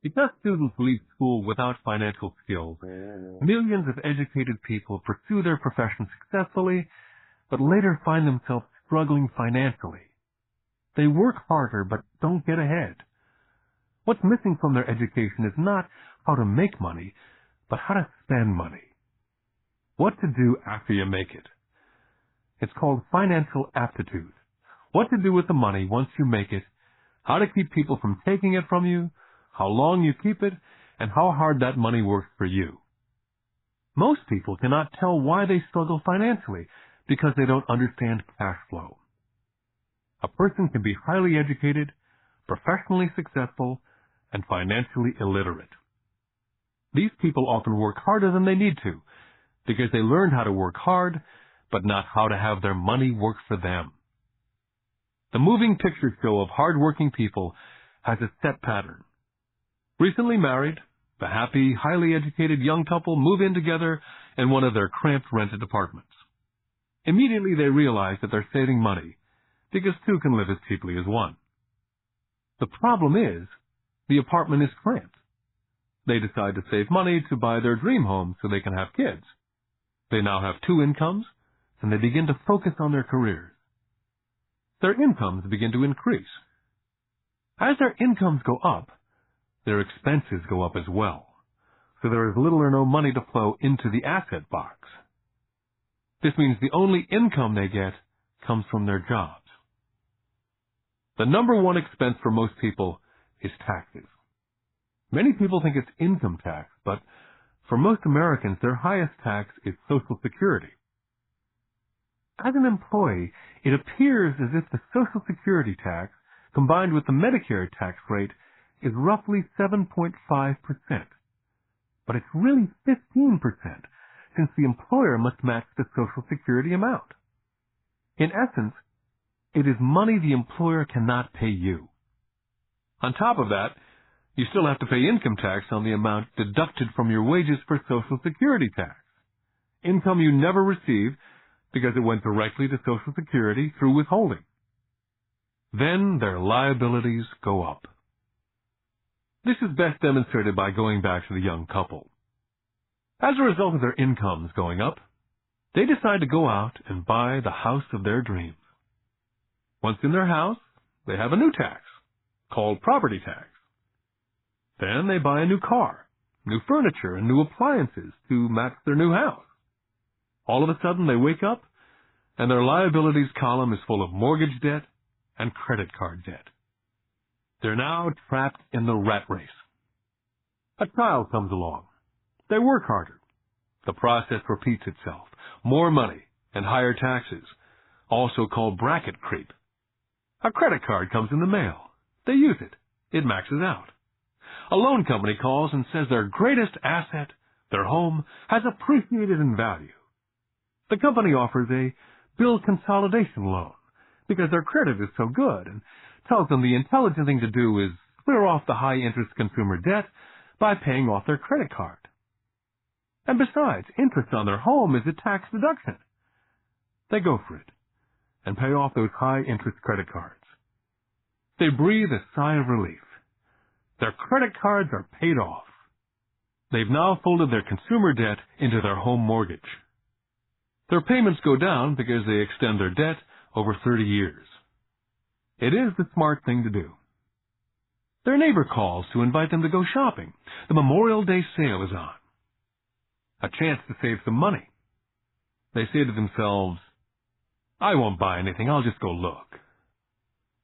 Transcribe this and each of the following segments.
Because students leave school without financial skills, millions of educated people pursue their profession successfully, but later find themselves struggling financially. They work harder but don't get ahead. What's missing from their education is not how to make money, but how to spend money. What to do after you make it. It's called financial aptitude. What to do with the money once you make it, how to keep people from taking it from you, how long you keep it, and how hard that money works for you. Most people cannot tell why they struggle financially because they don't understand cash flow. A person can be highly educated, professionally successful, and financially illiterate. These people often work harder than they need to because they learned how to work hard, but not how to have their money work for them. The moving picture show of hard-working people has a set pattern. Recently married, the happy, highly educated young couple move in together in one of their cramped rented apartments. Immediately they realize that they're saving money, because two can live as cheaply as one. The problem is, the apartment is cramped. They decide to save money to buy their dream home so they can have kids. They now have two incomes, and they begin to focus on their careers. Their incomes begin to increase. As their incomes go up, their expenses go up as well, so there is little or no money to flow into the asset box. This means the only income they get comes from their jobs. The number one expense for most people is taxes. Many people think it's income tax, but for most Americans, their highest tax is Social Security. As an employee, it appears as if the Social Security tax, combined with the Medicare tax rate, is roughly 7.5%. But it's really 15%, since the employer must match the Social Security amount. In essence, it is money the employer cannot pay you. On top of that, you still have to pay income tax on the amount deducted from your wages for Social Security tax. Income you never received because it went directly to Social Security through withholding. Then their liabilities go up. This is best demonstrated by going back to the young couple. As a result of their incomes going up, they decide to go out and buy the house of their dreams. Once in their house, they have a new tax, called property tax. Then they buy a new car, new furniture, and new appliances to match their new house. All of a sudden, they wake up, and their liabilities column is full of mortgage debt and credit card debt. They're now trapped in the rat race. A child comes along. They work harder. The process repeats itself. More money and higher taxes, also called bracket creep. A credit card comes in the mail. They use it. It maxes out. A loan company calls and says their greatest asset, their home, has appreciated in value. The company offers a bill consolidation loan because their credit is so good and tells them the intelligent thing to do is clear off the high-interest consumer debt by paying off their credit card. And besides, interest on their home is a tax deduction. They go for it and pay off those high-interest credit cards. They breathe a sigh of relief. Their credit cards are paid off. They've now folded their consumer debt into their home mortgage. Their payments go down because they extend their debt over 30 years. It is the smart thing to do. Their neighbor calls to invite them to go shopping. The Memorial Day sale is on. A chance to save some money. They say to themselves, I won't buy anything, I'll just go look.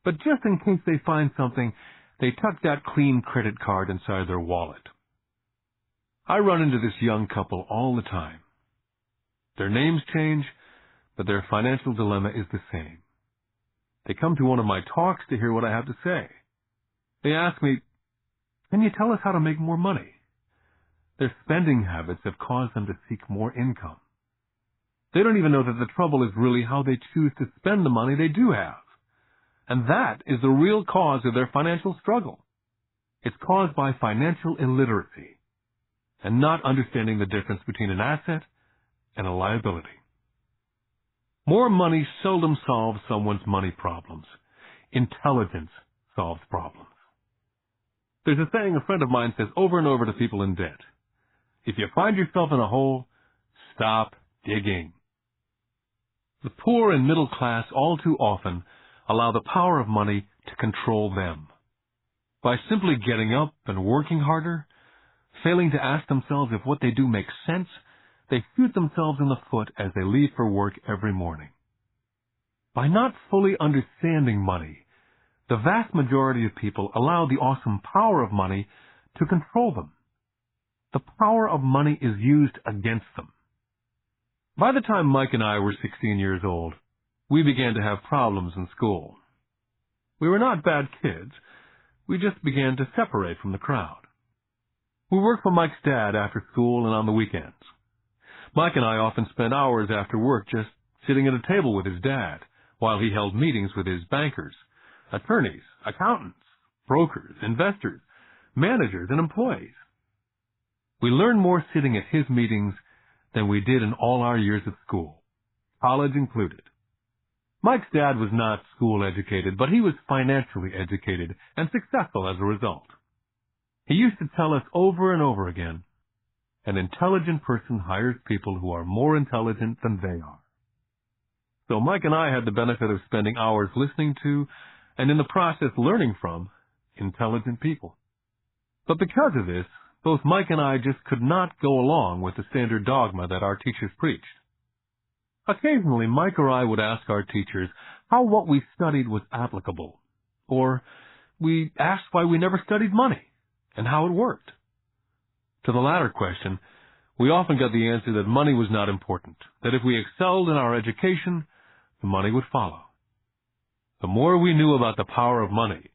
But just in case they find something, they tuck that clean credit card inside their wallet. I run into this young couple all the time. Their names change, but their financial dilemma is the same. They come to one of my talks to hear what I have to say. They ask me, can you tell us how to make more money? Their spending habits have caused them to seek more income. They don't even know that the trouble is really how they choose to spend the money they do have. And that is the real cause of their financial struggle. It's caused by financial illiteracy and not understanding the difference between an asset and a liability. More money seldom solves someone's money problems. Intelligence solves problems. There's a saying a friend of mine says over and over to people in debt. If you find yourself in a hole, stop digging. The poor and middle class all too often allow the power of money to control them. By simply getting up and working harder, failing to ask themselves if what they do makes sense, they shoot themselves in the foot as they leave for work every morning. By not fully understanding money, the vast majority of people allow the awesome power of money to control them. The power of money is used against them. By the time Mike and I were 16 years old, we began to have problems in school. We were not bad kids. We just began to separate from the crowd. We worked for Mike's dad after school and on the weekends. Mike and I often spent hours after work just sitting at a table with his dad while he held meetings with his bankers, attorneys, accountants, brokers, investors, managers, and employees. We learned more sitting at his meetings than we did in all our years of school, college included. Mike's dad was not school educated, but he was financially educated and successful as a result. He used to tell us over and over again, an intelligent person hires people who are more intelligent than they are. So Mike and I had the benefit of spending hours listening to, and in the process learning from, intelligent people. But because of this, both Mike and I just could not go along with the standard dogma that our teachers preached. Occasionally, Mike or I would ask our teachers how what we studied was applicable, or we asked why we never studied money and how it worked. To the latter question, we often got the answer that money was not important, that if we excelled in our education, the money would follow. The more we knew about the power of money,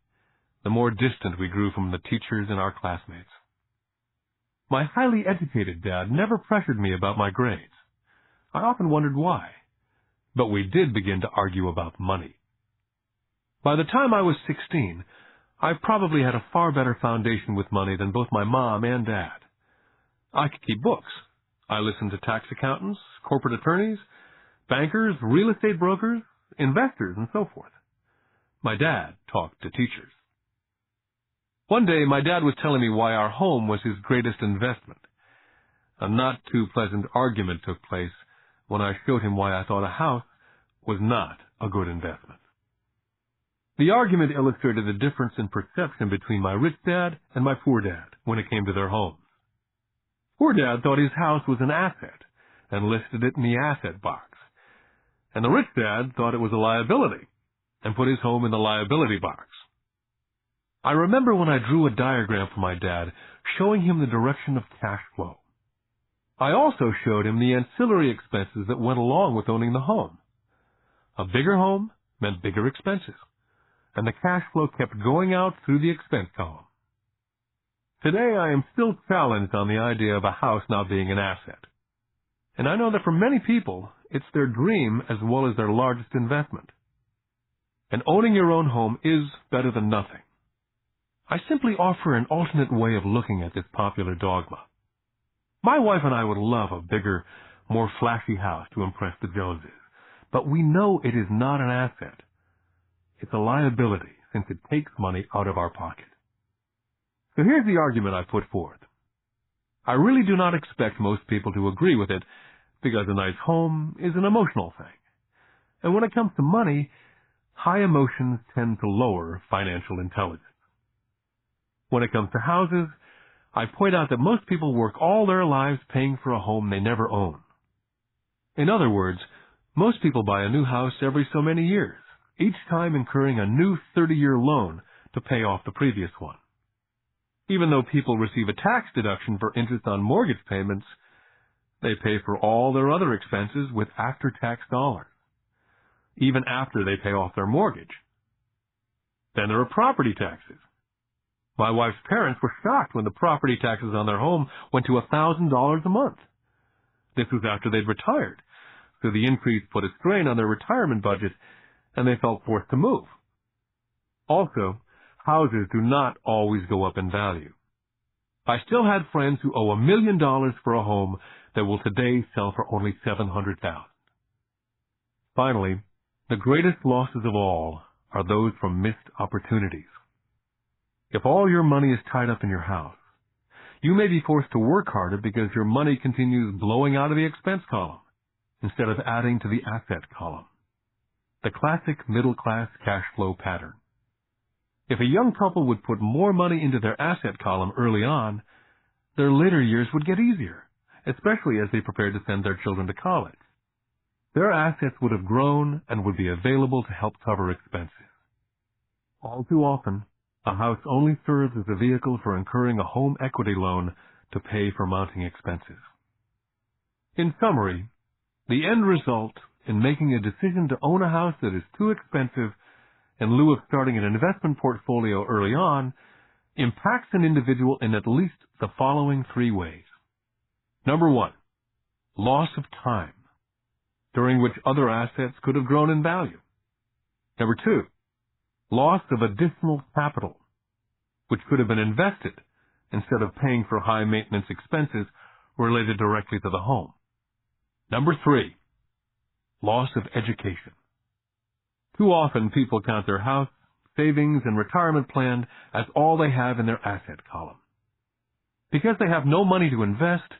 the more distant we grew from the teachers and our classmates. My highly educated dad never pressured me about my grades. I often wondered why, but we did begin to argue about money. By the time I was 16, I probably had a far better foundation with money than both my mom and dad. I could keep books. I listened to tax accountants, corporate attorneys, bankers, real estate brokers, investors, and so forth. My dad talked to teachers. One day, my dad was telling me why our home was his greatest investment. A not too pleasant argument took place when I showed him why I thought a house was not a good investment. The argument illustrated the difference in perception between my rich dad and my poor dad when it came to their homes. Poor dad thought his house was an asset and listed it in the asset box. And the rich dad thought it was a liability and put his home in the liability box. I remember when I drew a diagram for my dad showing him the direction of cash flow. I also showed him the ancillary expenses that went along with owning the home. A bigger home meant bigger expenses, and the cash flow kept going out through the expense column. Today I am still challenged on the idea of a house not being an asset. And I know that for many people, it's their dream as well as their largest investment. And owning your own home is better than nothing. I simply offer an alternate way of looking at this popular dogma. My wife and I would love a bigger, more flashy house to impress the Joneses, but we know it is not an asset. It's a liability since it takes money out of our pocket. So here's the argument I put forth. I really do not expect most people to agree with it because a nice home is an emotional thing. And when it comes to money, high emotions tend to lower financial intelligence. When it comes to houses, I point out that most people work all their lives paying for a home they never own. In other words, most people buy a new house every so many years, each time incurring a new 30-year loan to pay off the previous one. Even though people receive a tax deduction for interest on mortgage payments, they pay for all their other expenses with after-tax dollars, even after they pay off their mortgage. Then there are property taxes. My wife's parents were shocked when the property taxes on their home went to $1,000 a month. This was after they'd retired, so the increase put a strain on their retirement budget, and they felt forced to move. Also, houses do not always go up in value. I still had friends who owe $1 million for a home that will today sell for only $700,000. Finally, the greatest losses of all are those from missed opportunities. If all your money is tied up in your house, you may be forced to work harder because your money continues blowing out of the expense column instead of adding to the asset column. The classic middle-class cash flow pattern. If a young couple would put more money into their asset column early on, their later years would get easier, especially as they prepared to send their children to college. Their assets would have grown and would be available to help cover expenses. All too often, a house only serves as a vehicle for incurring a home equity loan to pay for mounting expenses. In summary, the end result in making a decision to own a house that is too expensive in lieu of starting an investment portfolio early on impacts an individual in at least the following 3 ways. Number 1, loss of time, during which other assets could have grown in value. Number 2, loss of additional capital, which could have been invested instead of paying for high maintenance expenses related directly to the home. Number 3, loss of education. Too often people count their house, savings, and retirement plan as all they have in their asset column. Because they have no money to invest,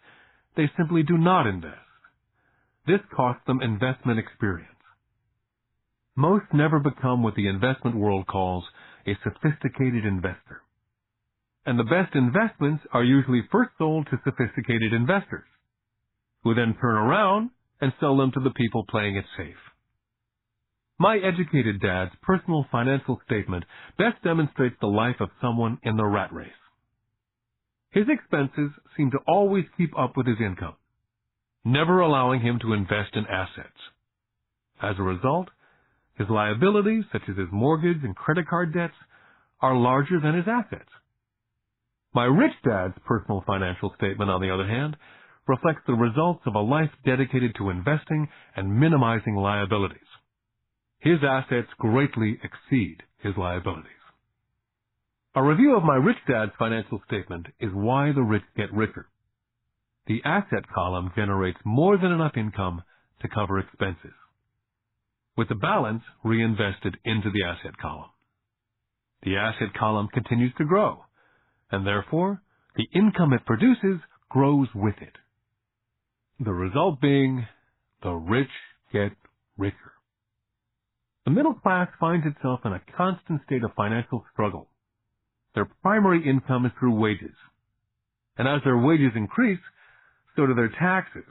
they simply do not invest. This costs them investment experience. Most never become what the investment world calls a sophisticated investor. And the best investments are usually first sold to sophisticated investors, who then turn around and sell them to the people playing it safe. My educated dad's personal financial statement best demonstrates the life of someone in the rat race. His expenses seem to always keep up with his income, never allowing him to invest in assets. As a result, his liabilities, such as his mortgage and credit card debts, are larger than his assets. My rich dad's personal financial statement, on the other hand, reflects the results of a life dedicated to investing and minimizing liabilities. His assets greatly exceed his liabilities. A review of my rich dad's financial statement is why the rich get richer. The asset column generates more than enough income to cover expenses, with the balance reinvested into the asset column. The asset column continues to grow, and therefore, the income it produces grows with it. The result being, the rich get richer. The middle class finds itself in a constant state of financial struggle. Their primary income is through wages, and as their wages increase, so do their taxes.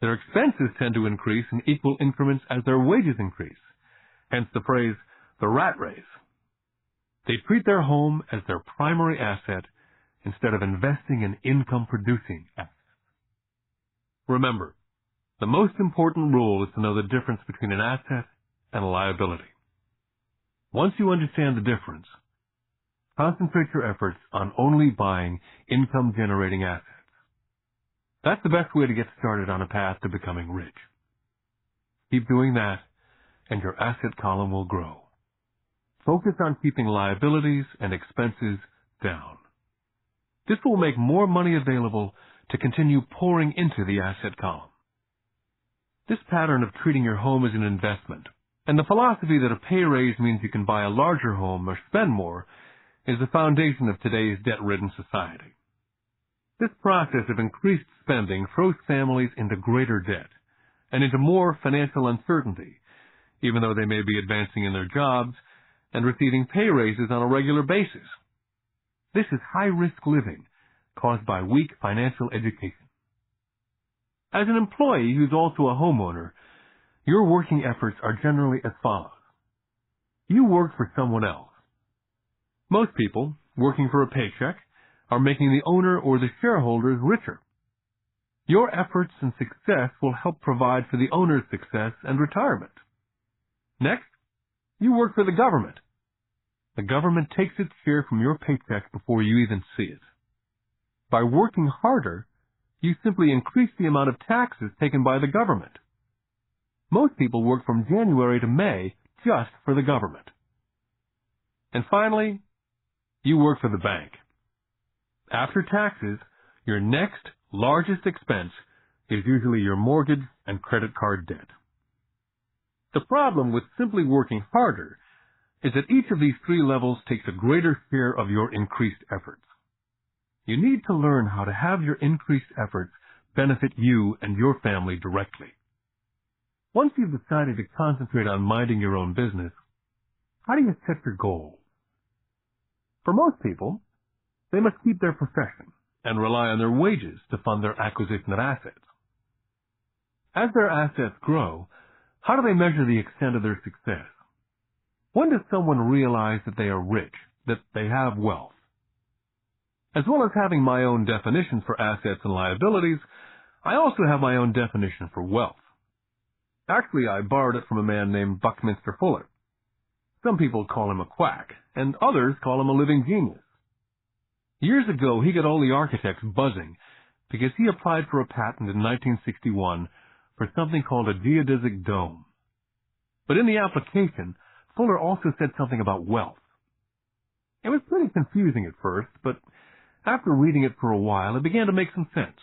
Their expenses tend to increase in equal increments as their wages increase, hence the phrase, the rat race. They treat their home as their primary asset instead of investing in income-producing assets. Remember, the most important rule is to know the difference between an asset and a liability. Once you understand the difference, concentrate your efforts on only buying income-generating assets. That's the best way to get started on a path to becoming rich. Keep doing that, and your asset column will grow. Focus on keeping liabilities and expenses down. This will make more money available to continue pouring into the asset column. This pattern of treating your home as an investment, and the philosophy that a pay raise means you can buy a larger home or spend more, is the foundation of today's debt-ridden society. This process of increased spending throws families into greater debt and into more financial uncertainty, even though they may be advancing in their jobs and receiving pay raises on a regular basis. This is high-risk living caused by weak financial education. As an employee who's also a homeowner, your working efforts are generally as follows. You work for someone else. Most people, working for a paycheck, are making the owner or the shareholders richer. Your efforts and success will help provide for the owner's success and retirement. Next, you work for the government. The government takes its share from your paycheck before you even see it. By working harder, you simply increase the amount of taxes taken by the government. Most people work from January to May just for the government. And finally, you work for the bank. After taxes, your next largest expense is usually your mortgage and credit card debt. The problem with simply working harder is that each of these three levels takes a greater share of your increased efforts. You need to learn how to have your increased efforts benefit you and your family directly. Once you've decided to concentrate on minding your own business, how do you set your goals? For most people, they must keep their profession and rely on their wages to fund their acquisition of assets. As their assets grow, how do they measure the extent of their success? When does someone realize that they are rich, that they have wealth? As well as having my own definitions for assets and liabilities, I also have my own definition for wealth. Actually, I borrowed it from a man named Buckminster Fuller. Some people call him a quack, and others call him a living genius. Years ago, he got all the architects buzzing because he applied for a patent in 1961 for something called a geodesic dome. But in the application, Fuller also said something about wealth. It was pretty confusing at first, but after reading it for a while, it began to make some sense.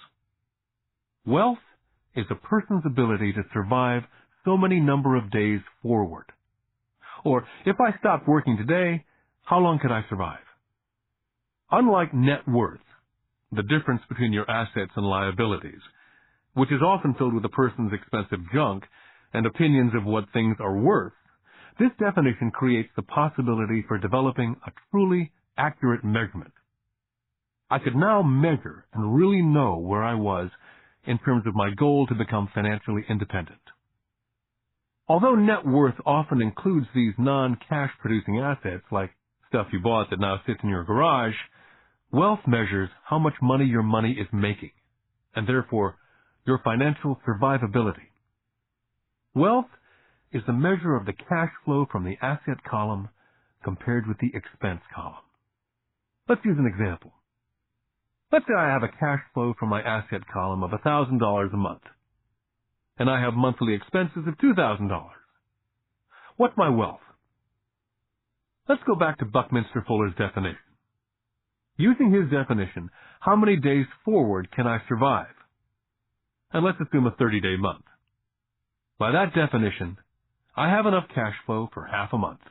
Wealth is a person's ability to survive so many number of days forward. Or, if I stopped working today, how long could I survive? Unlike net worth, the difference between your assets and liabilities, which is often filled with a person's expensive junk and opinions of what things are worth, this definition creates the possibility for developing a truly accurate measurement. I could now measure and really know where I was in terms of my goal to become financially independent. Although net worth often includes these non-cash producing assets like stuff you bought that now sits in your garage, wealth measures how much money your money is making, and therefore your financial survivability. Wealth is the measure of the cash flow from the asset column compared with the expense column. Let's use an example. Let's say I have a cash flow from my asset column of $1,000 a month, and I have monthly expenses of $2,000. What's my wealth? Let's go back to Buckminster Fuller's definition. Using his definition, how many days forward can I survive? And let's assume a 30-day month. By that definition, I have enough cash flow for half a month.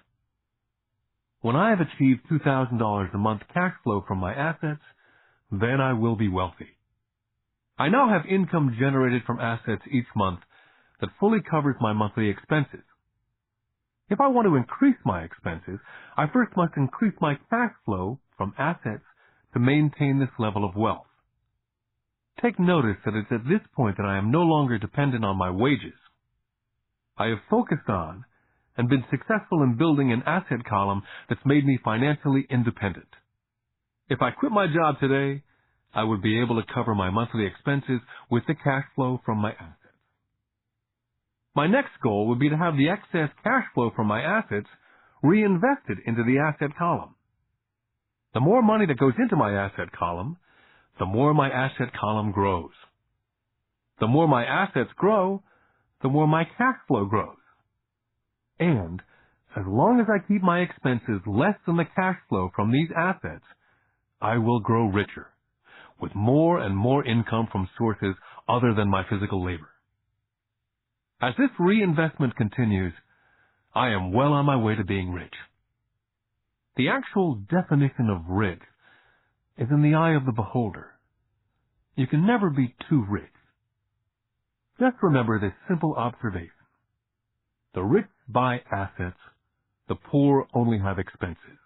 When I have achieved $2,000 a month cash flow from my assets, then I will be wealthy. I now have income generated from assets each month that fully covers my monthly expenses. If I want to increase my expenses, I first must increase my cash flow from assets to maintain this level of wealth. Take notice that it's at this point that I am no longer dependent on my wages. I have focused on and been successful in building an asset column that's made me financially independent. If I quit my job today, I would be able to cover my monthly expenses with the cash flow from my assets. My next goal would be to have the excess cash flow from my assets reinvested into the asset column. The more money that goes into my asset column, the more my asset column grows. The more my assets grow, the more my cash flow grows. And as long as I keep my expenses less than the cash flow from these assets, I will grow richer, with more and more income from sources other than my physical labor. As this reinvestment continues, I am well on my way to being rich. The actual definition of rich is in the eye of the beholder. You can never be too rich. Just remember this simple observation. The rich buy assets, the poor only have expenses.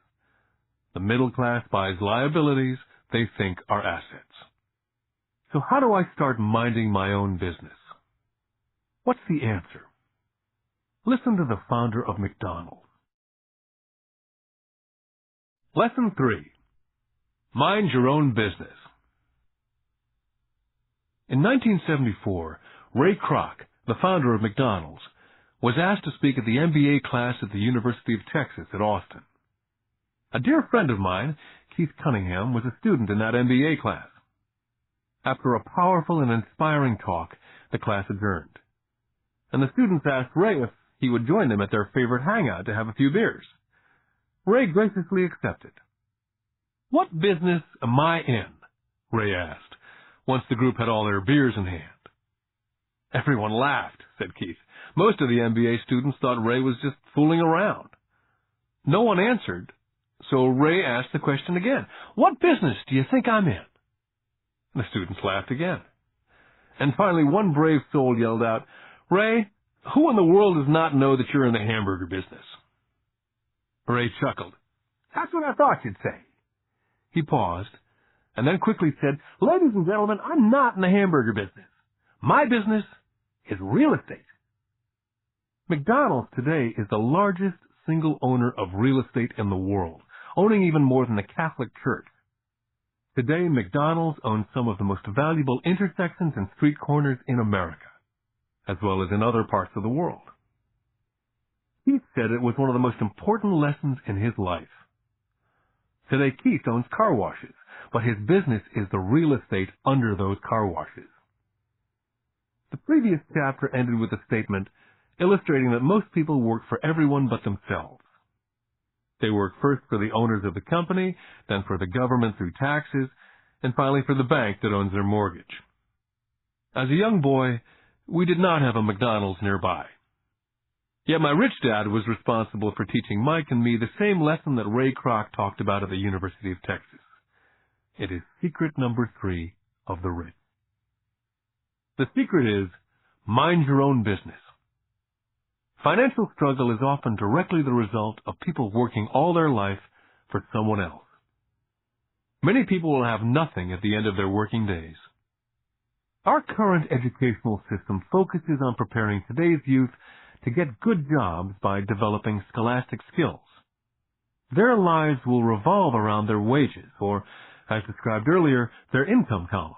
The middle class buys liabilities they think are assets. So how do I start minding my own business? What's the answer? Listen to the founder of McDonald's. Lesson 3. Mind your own business. In 1974, Ray Kroc, the founder of McDonald's, was asked to speak at the MBA class at the University of Texas at Austin. A dear friend of mine, Keith Cunningham, was a student in that MBA class. After a powerful and inspiring talk, the class adjourned, and the students asked Ray if he would join them at their favorite hangout to have a few beers. Ray graciously accepted. "What business am I in?" Ray asked, once the group had all their beers in hand. Everyone laughed, said Keith. Most of the MBA students thought Ray was just fooling around. No one answered, so Ray asked the question again. What business do you think I'm in? The students laughed again. And finally, one brave soul yelled out, Ray, who in the world does not know that you're in the hamburger business? Ray chuckled. That's what I thought you'd say. He paused, and then quickly said, Ladies and gentlemen, I'm not in the hamburger business. My business is real estate. McDonald's today is the largest single owner of real estate in the world, owning even more than the Catholic Church. Today, McDonald's owns some of the most valuable intersections and street corners in America, as well as in other parts of the world. Keith said it was one of the most important lessons in his life. Today, Keith owns car washes, but his business is the real estate under those car washes. The previous chapter ended with a statement illustrating that most people work for everyone but themselves. They work first for the owners of the company, then for the government through taxes, and finally for the bank that owns their mortgage. As a young boy, we did not have a McDonald's nearby. Yet my rich dad was responsible for teaching Mike and me the same lesson that Ray Kroc talked about at the University of Texas. It is secret number 3 of the rich. The secret is, mind your own business. Financial struggle is often directly the result of people working all their life for someone else. Many people will have nothing at the end of their working days. Our current educational system focuses on preparing today's youth to get good jobs by developing scholastic skills. Their lives will revolve around their wages, or, as described earlier, their income column.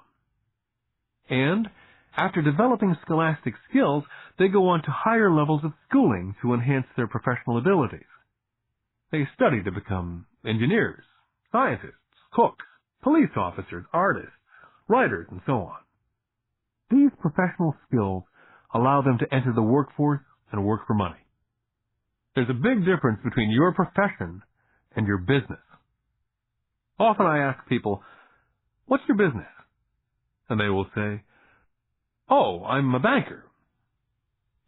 And, after developing scholastic skills, they go on to higher levels of schooling to enhance their professional abilities. They study to become engineers, scientists, cooks, police officers, artists, writers, and so on. These professional skills allow them to enter the workforce and work for money. There's a big difference between your profession and your business. Often I ask people, what's your business? And they will say, oh, I'm a banker.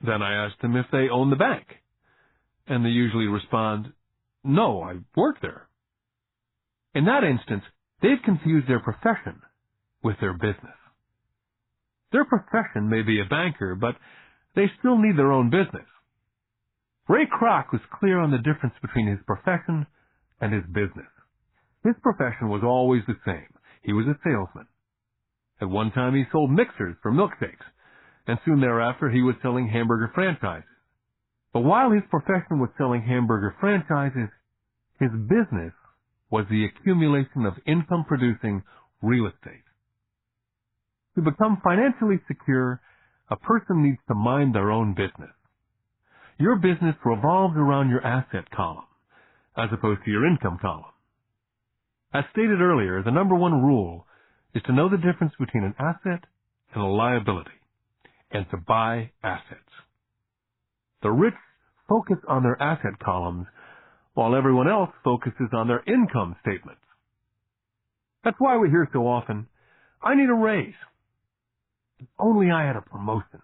Then I ask them if they own the bank. And they usually respond, no, I work there. In that instance, they've confused their profession with their business. Their profession may be a banker, but they still need their own business. Ray Kroc was clear on the difference between his profession and his business. His profession was always the same. He was a salesman. At one time he sold mixers for milkshakes, and soon thereafter he was selling hamburger franchises. But while his profession was selling hamburger franchises, his business was the accumulation of income-producing real estate. To become financially secure, a person needs to mind their own business. Your business revolves around your asset column, as opposed to your income column. As stated earlier, the number one rule is to know the difference between an asset and a liability, and to buy assets. The rich focus on their asset columns, while everyone else focuses on their income statements. That's why we hear so often, I need a raise. If only I had a promotion.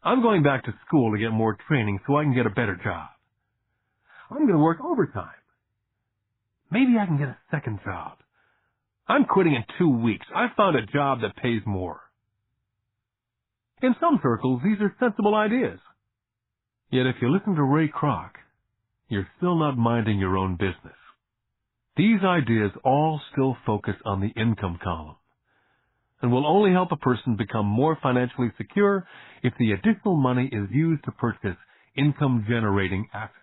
I'm going back to school to get more training so I can get a better job. I'm going to work overtime. Maybe I can get a second job. I'm quitting in 2 weeks. I found a job that pays more. In some circles, these are sensible ideas. Yet if you listen to Ray Kroc, you're still not minding your own business. These ideas all still focus on the income column, and will only help a person become more financially secure if the additional money is used to purchase income-generating assets.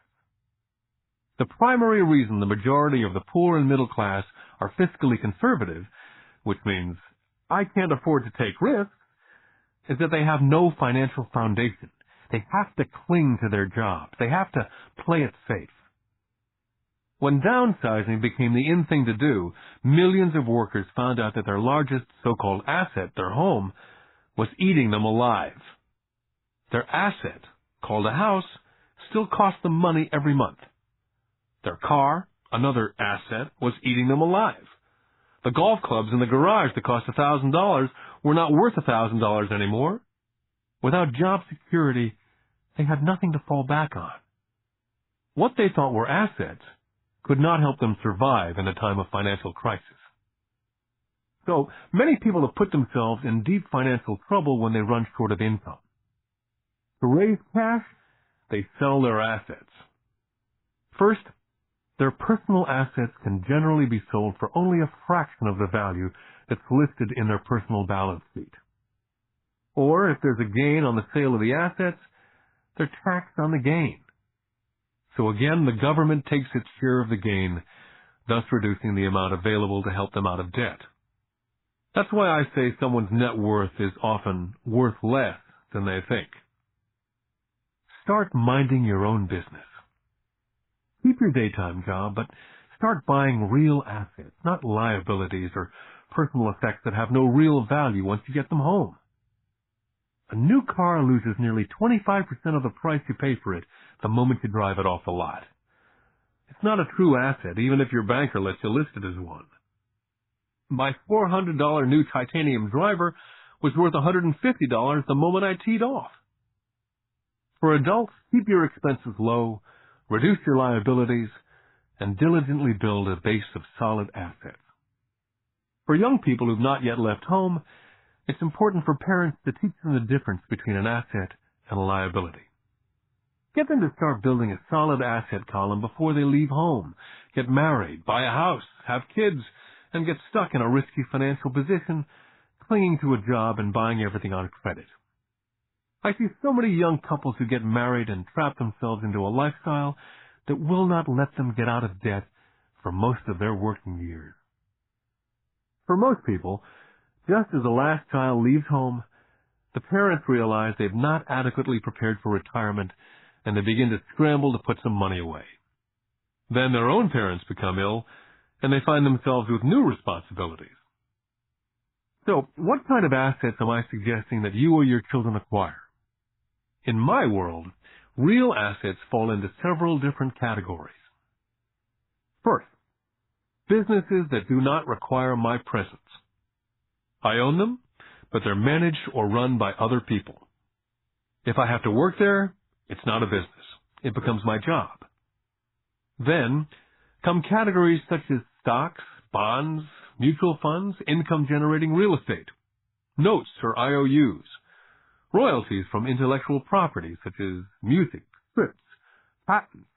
The primary reason the majority of the poor and middle class are fiscally conservative, which means I can't afford to take risks, is that they have no financial foundation. They have to cling to their jobs. They have to play it safe. When downsizing became the in thing to do, millions of workers found out that their largest so-called asset, their home, was eating them alive. Their asset, called a house, still cost them money every month. Their car, another asset, was eating them alive. The golf clubs in the garage that cost $1,000 were not worth $1,000 anymore. Without job security, they had nothing to fall back on. What they thought were assets could not help them survive in a time of financial crisis. So, many people have put themselves in deep financial trouble when they run short of income. To raise cash, they sell their assets. First, their personal assets can generally be sold for only a fraction of the value that's listed in their personal balance sheet. Or, if there's a gain on the sale of the assets, they're taxed on the gain. So again, the government takes its share of the gain, thus reducing the amount available to help them out of debt. That's why I say someone's net worth is often worth less than they think. Start minding your own business. Keep your daytime job, but start buying real assets, not liabilities or personal effects that have no real value once you get them home. A new car loses nearly 25% of the price you pay for it the moment you drive it off the lot. It's not a true asset, even if your banker lets you list it as one. My $400 new titanium driver was worth $150 the moment I teed off. For adults, keep your expenses low, reduce your liabilities, and diligently build a base of solid assets. For young people who've not yet left home, it's important for parents to teach them the difference between an asset and a liability. Get them to start building a solid asset column before they leave home, get married, buy a house, have kids, and get stuck in a risky financial position, clinging to a job and buying everything on credit. I see so many young couples who get married and trap themselves into a lifestyle that will not let them get out of debt for most of their working years. For most people, just as the last child leaves home, the parents realize they've not adequately prepared for retirement and they begin to scramble to put some money away. Then their own parents become ill and they find themselves with new responsibilities. So, what kind of assets am I suggesting that you or your children acquire? In my world, real assets fall into several different categories. First, businesses that do not require my presence. I own them, but they're managed or run by other people. If I have to work there, it's not a business. It becomes my job. Then come categories such as stocks, bonds, mutual funds, income-generating real estate, notes or IOUs, royalties from intellectual property such as music, scripts, patents,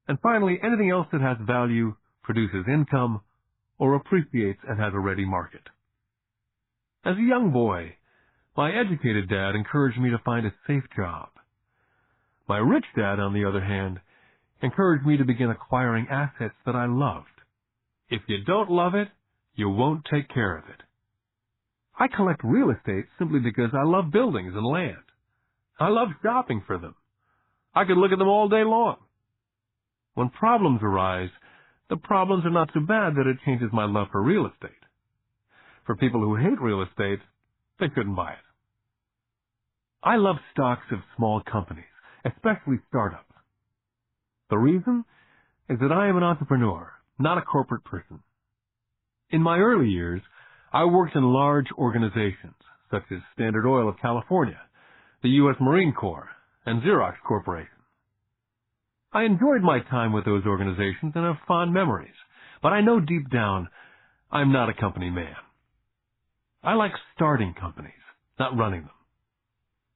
and finally anything else that has value, produces income, or appreciates and has a ready market. As a young boy, my educated dad encouraged me to find a safe job. My rich dad, on the other hand, encouraged me to begin acquiring assets that I loved. If you don't love it, you won't take care of it. I collect real estate simply because I love buildings and land. I love shopping for them. I could look at them all day long. When problems arise, the problems are not so bad that it changes my love for real estate. For people who hate real estate, they couldn't buy it. I love stocks of small companies, especially startups. The reason is that I am an entrepreneur, not a corporate person. In my early years, I worked in large organizations, such as Standard Oil of California, the U.S. Marine Corps, and Xerox Corporation. I enjoyed my time with those organizations and have fond memories, but I know deep down I'm not a company man. I like starting companies, not running them.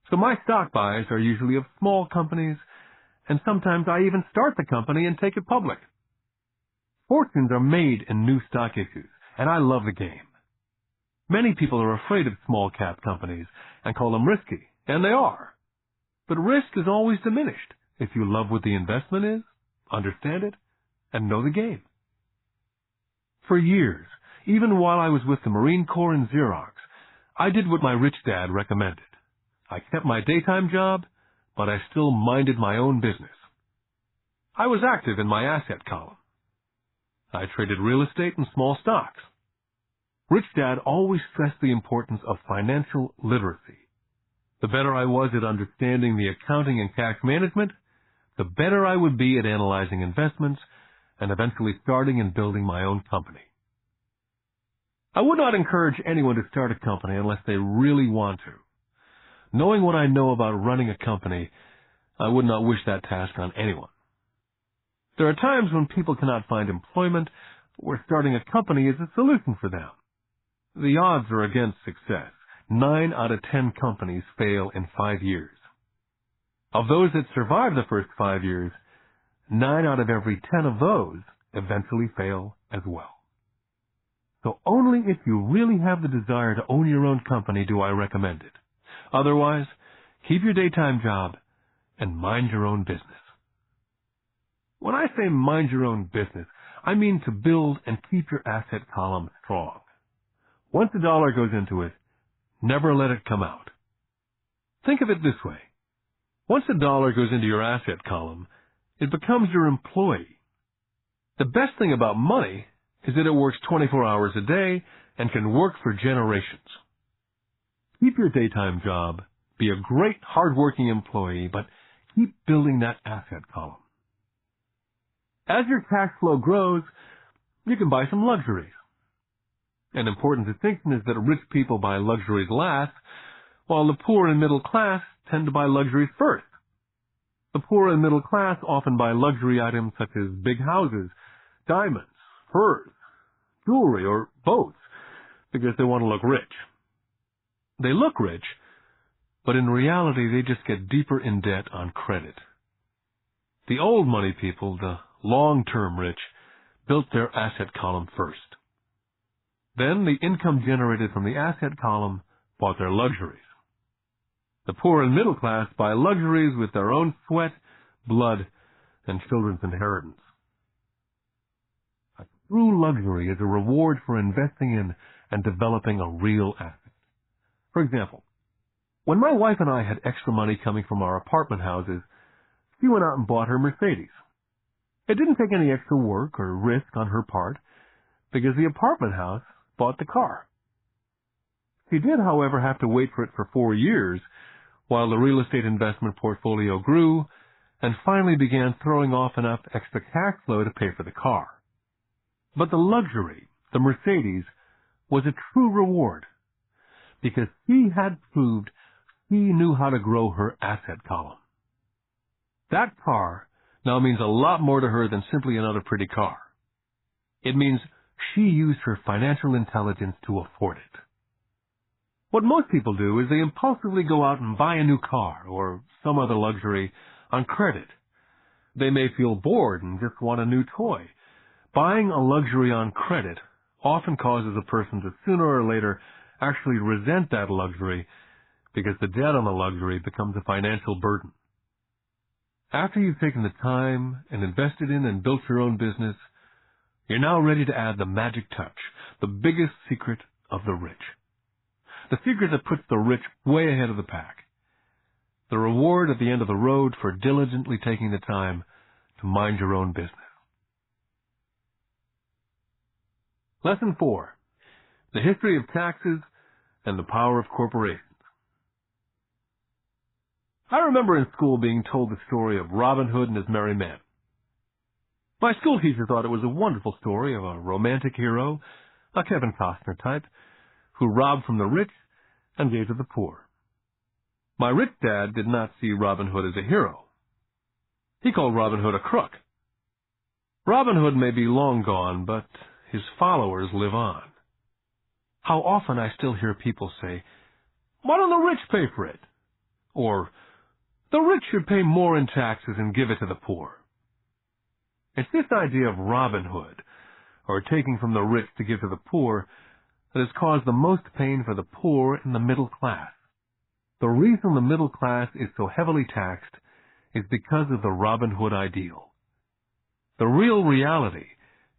So my stock buys are usually of small companies, and sometimes I even start the company and take it public. Fortunes are made in new stock issues, and I love the game. Many people are afraid of small-cap companies and call them risky, and they are. But risk is always diminished if you love what the investment is, understand it, and know the game. For years, even while I was with the Marine Corps and Xerox, I did what my rich dad recommended. I kept my daytime job, but I still minded my own business. I was active in my asset column. I traded real estate and small stocks. Rich Dad always stressed the importance of financial literacy. The better I was at understanding the accounting and cash management, the better I would be at analyzing investments and eventually starting and building my own company. I would not encourage anyone to start a company unless they really want to. Knowing what I know about running a company, I would not wish that task on anyone. There are times when people cannot find employment, where starting a company is a solution for them. The odds are against success. 9 out of 10 companies fail in 5 years. Of those that survive the first 5 years, 9 out of every 10 of those eventually fail as well. So only if you really have the desire to own your own company do I recommend it. Otherwise, keep your daytime job and mind your own business. When I say mind your own business, I mean to build and keep your asset column strong. Once a dollar goes into it, never let it come out. Think of it this way. Once a dollar goes into your asset column, it becomes your employee. The best thing about money is that it works 24 hours a day and can work for generations. Keep your daytime job, be a great hard-working employee, but keep building that asset column. As your cash flow grows, you can buy some luxuries. An important distinction is that rich people buy luxuries last, while the poor and middle class tend to buy luxuries first. The poor and middle class often buy luxury items such as big houses, diamonds, furs, jewelry, or boats because they want to look rich. They look rich, but in reality they just get deeper in debt on credit. The old money people, the long-term rich, built their asset column first. Then the income generated from the asset column bought their luxuries. The poor and middle class buy luxuries with their own sweat, blood, and children's inheritance. A true luxury is a reward for investing in and developing a real asset. For example, when my wife and I had extra money coming from our apartment houses, she went out and bought her Mercedes. It didn't take any extra work or risk on her part because the apartment house bought the car. She did, however, have to wait for it for 4 years while the real estate investment portfolio grew and finally began throwing off enough extra cash flow to pay for the car. But the luxury, the Mercedes, was a true reward because she had proved she knew how to grow her asset column. That car now means a lot more to her than simply another pretty car. It means she used her financial intelligence to afford it. What most people do is they impulsively go out and buy a new car or some other luxury on credit. They may feel bored and just want a new toy. Buying a luxury on credit often causes a person to sooner or later actually resent that luxury because the debt on the luxury becomes a financial burden. After you've taken the time and invested in and built your own business, you're now ready to add the magic touch, the biggest secret of the rich. The secret that puts the rich way ahead of the pack. The reward at the end of the road for diligently taking the time to mind your own business. Lesson 4. The history of taxes and the power of corporations. I remember in school being told the story of Robin Hood and his merry men. My school teacher thought it was a wonderful story of a romantic hero, a Kevin Costner type, who robbed from the rich and gave to the poor. My rich dad did not see Robin Hood as a hero. He called Robin Hood a crook. Robin Hood may be long gone, but his followers live on. How often I still hear people say, "Why don't the rich pay for it?" Or, "The rich should pay more in taxes and give it to the poor." It's this idea of Robin Hood, or taking from the rich to give to the poor, that has caused the most pain for the poor and the middle class. The reason the middle class is so heavily taxed is because of the Robin Hood ideal. The real reality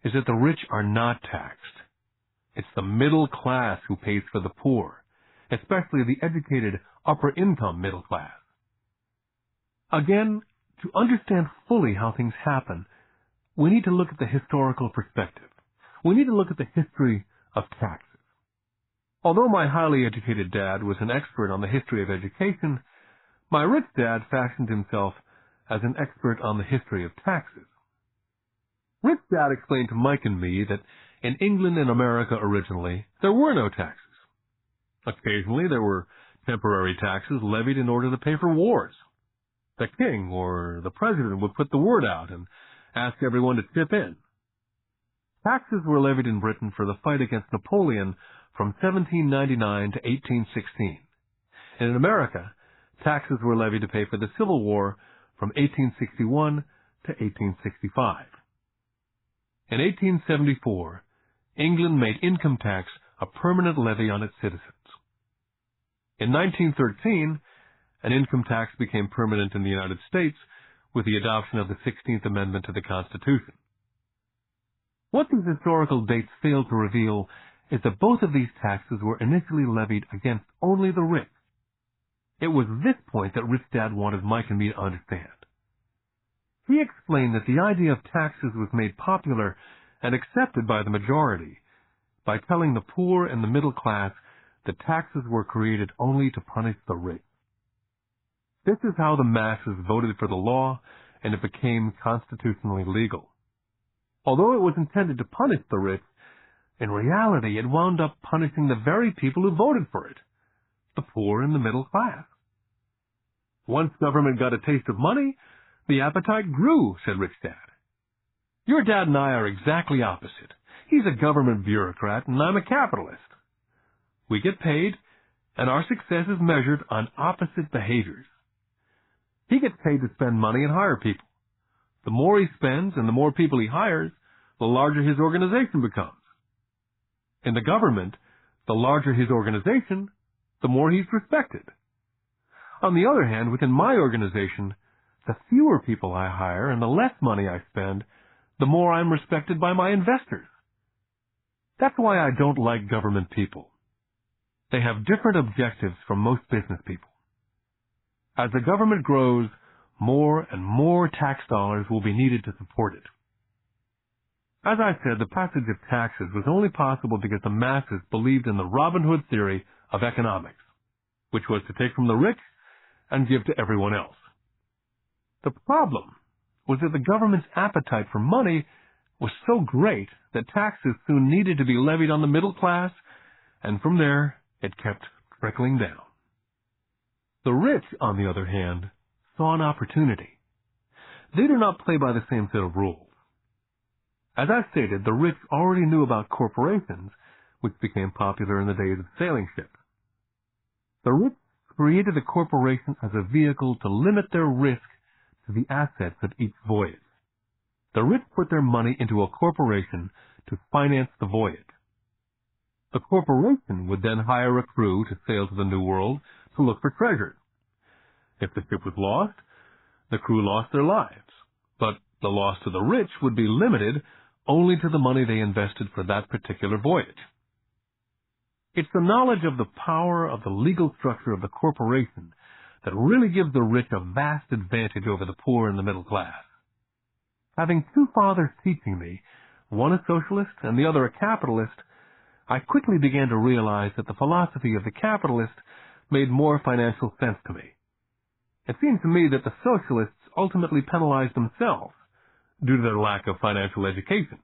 is that the rich are not taxed. It's the middle class who pays for the poor, especially the educated upper-income middle class. Again, to understand fully how things happen, we need to look at the historical perspective. We need to look at the history of taxes. Although my highly educated dad was an expert on the history of education, my rich dad fashioned himself as an expert on the history of taxes. Rich dad explained to Mike and me that in England and America originally, there were no taxes. Occasionally, there were temporary taxes levied in order to pay for wars. The king or the president would put the word out, and ask everyone to chip in. Taxes were levied in Britain for the fight against Napoleon from 1799 to 1816. And in America, taxes were levied to pay for the Civil War from 1861 to 1865. In 1874, England made income tax a permanent levy on its citizens. In 1913, an income tax became permanent in the United States with the adoption of the 16th Amendment to the Constitution. What these historical dates fail to reveal is that both of these taxes were initially levied against only the rich. It was this point that Rich Dad wanted Mike and me to understand. He explained that the idea of taxes was made popular and accepted by the majority by telling the poor and the middle class that taxes were created only to punish the rich. This is how the masses voted for the law, and it became constitutionally legal. Although it was intended to punish the rich, in reality it wound up punishing the very people who voted for it, the poor and the middle class. Once government got a taste of money, the appetite grew, said Rich Dad. Your dad and I are exactly opposite. He's a government bureaucrat and I'm a capitalist. We get paid, and our success is measured on opposite behaviors. He gets paid to spend money and hire people. The more he spends and the more people he hires, the larger his organization becomes. In the government, the larger his organization, the more he's respected. On the other hand, within my organization, the fewer people I hire and the less money I spend, the more I'm respected by my investors. That's why I don't like government people. They have different objectives from most business people. As the government grows, more and more tax dollars will be needed to support it. As I said, the passage of taxes was only possible because the masses believed in the Robin Hood theory of economics, which was to take from the rich and give to everyone else. The problem was that the government's appetite for money was so great that taxes soon needed to be levied on the middle class, and from there it kept trickling down. The rich, on the other hand, saw an opportunity. They do not play by the same set of rules. As I stated, the rich already knew about corporations, which became popular in the days of sailing ships. The rich created a corporation as a vehicle to limit their risk to the assets of each voyage. The rich put their money into a corporation to finance the voyage. The corporation would then hire a crew to sail to the New World to look for treasures. If the ship was lost, the crew lost their lives, but the loss to the rich would be limited only to the money they invested for that particular voyage. It's the knowledge of the power of the legal structure of the corporation that really gives the rich a vast advantage over the poor and the middle class. Having two fathers teaching me, one a socialist and the other a capitalist, I quickly began to realize that the philosophy of the capitalist made more financial sense to me. It seemed to me that the socialists ultimately penalized themselves due to their lack of financial education.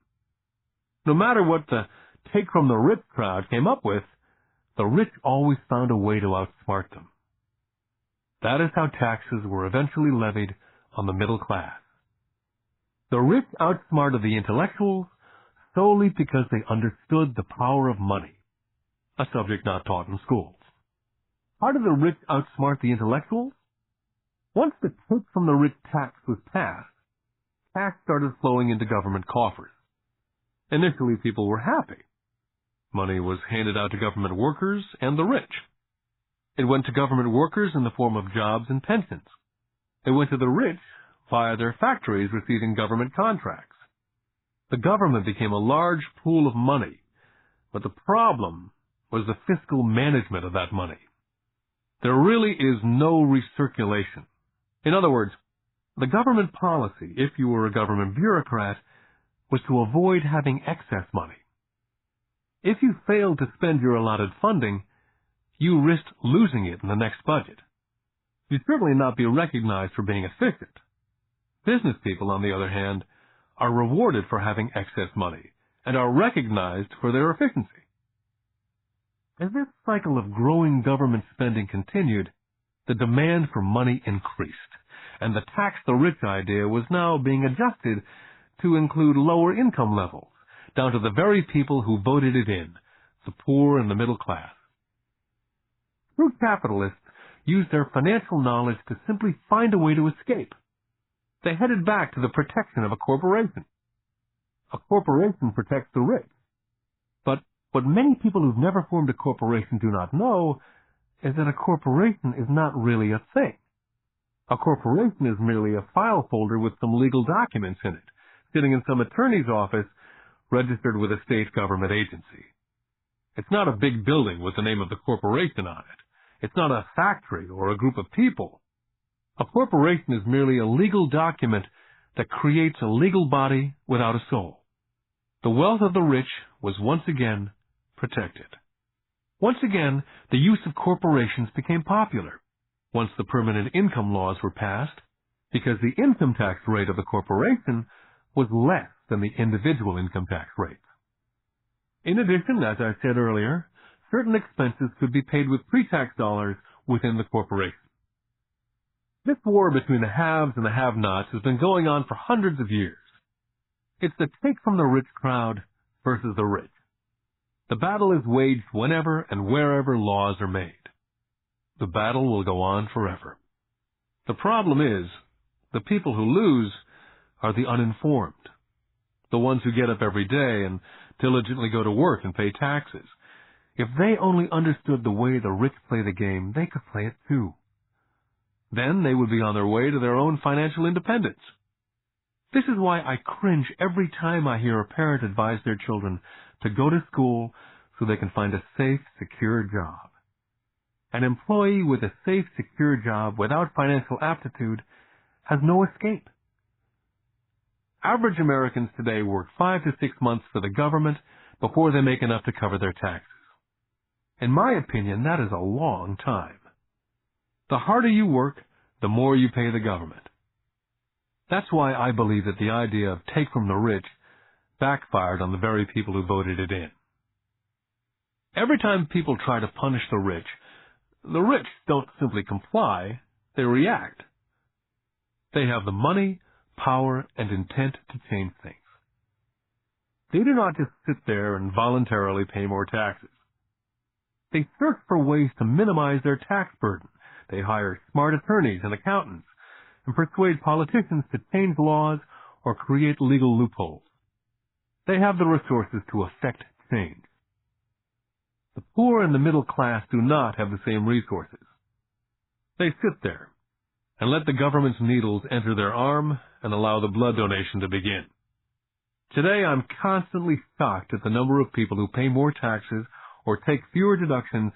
No matter what the take-from-the-rich crowd came up with, the rich always found a way to outsmart them. That is how taxes were eventually levied on the middle class. The rich outsmarted the intellectuals solely because they understood the power of money, a subject not taught in schools. How did the rich outsmart the intellectuals? Once the take-from-the-rich tax was passed, cash started flowing into government coffers. Initially, people were happy. Money was handed out to government workers and the rich. It went to government workers in the form of jobs and pensions. It went to the rich via their factories receiving government contracts. The government became a large pool of money, but the problem was the fiscal management of that money. There really is no recirculation. In other words, the government policy, if you were a government bureaucrat, was to avoid having excess money. If you failed to spend your allotted funding, you risked losing it in the next budget. You'd certainly not be recognized for being efficient. Business people, on the other hand, are rewarded for having excess money and are recognized for their efficiency. As this cycle of growing government spending continued, the demand for money increased, and the tax the rich idea was now being adjusted to include lower income levels, down to the very people who voted it in, the poor and the middle class. True capitalists used their financial knowledge to simply find a way to escape. They headed back to the protection of a corporation. A corporation protects the rich. But what many people who've never formed a corporation do not know is that a corporation is not really a thing. A corporation is merely a file folder with some legal documents in it, sitting in some attorney's office registered with a state government agency. It's not a big building with the name of the corporation on it. It's not a factory or a group of people. A corporation is merely a legal document that creates a legal body without a soul. The wealth of the rich was once again protected. Once again, the use of corporations became popular once the permanent income laws were passed, because the income tax rate of the corporation was less than the individual income tax rate. In addition, as I said earlier, certain expenses could be paid with pre-tax dollars within the corporation. This war between the haves and the have-nots has been going on for hundreds of years. It's the take from the rich crowd versus the rich. The battle is waged whenever and wherever laws are made. The battle will go on forever. The problem is, the people who lose are the uninformed, the ones who get up every day and diligently go to work and pay taxes. If they only understood the way the rich play the game, they could play it too. Then they would be on their way to their own financial independence. This is why I cringe every time I hear a parent advise their children to go to school so they can find a safe, secure job. An employee with a safe, secure job without financial aptitude has no escape. Average Americans today work 5 to 6 months for the government before they make enough to cover their taxes. In my opinion, that is a long time. The harder you work, the more you pay the government. That's why I believe that the idea of take from the rich backfired on the very people who voted it in. Every time people try to punish the rich don't simply comply, they react. They have the money, power, and intent to change things. They do not just sit there and voluntarily pay more taxes. They search for ways to minimize their tax burden. They hire smart attorneys and accountants and persuade politicians to change laws or create legal loopholes. They have the resources to effect change. The poor and the middle class do not have the same resources. They sit there and let the government's needles enter their arm and allow the blood donation to begin. Today, I'm constantly shocked at the number of people who pay more taxes or take fewer deductions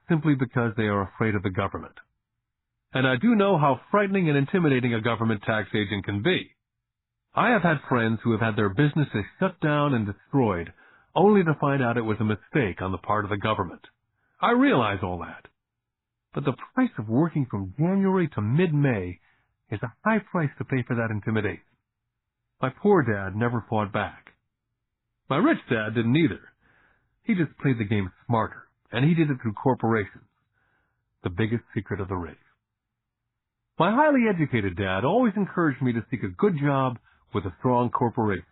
simply because they are afraid of the government. And I do know how frightening and intimidating a government tax agent can be. I have had friends who have had their businesses shut down and destroyed only to find out it was a mistake on the part of the government. I realize all that. But the price of working from January to mid-May is a high price to pay for that intimidation. My poor dad never fought back. My rich dad didn't either. He just played the game smarter, and he did it through corporations, the biggest secret of the rich. My highly educated dad always encouraged me to seek a good job with a strong corporation.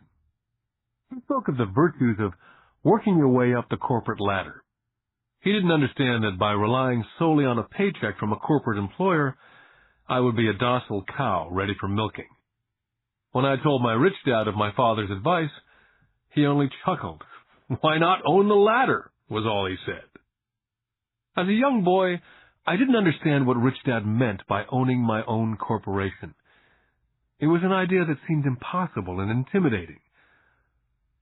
He spoke of the virtues of working your way up the corporate ladder. He didn't understand that by relying solely on a paycheck from a corporate employer, I would be a docile cow ready for milking. When I told my rich dad of my father's advice, he only chuckled. "Why not own the ladder?" was all he said. As a young boy, I didn't understand what Rich Dad meant by owning my own corporation. It was an idea that seemed impossible and intimidating.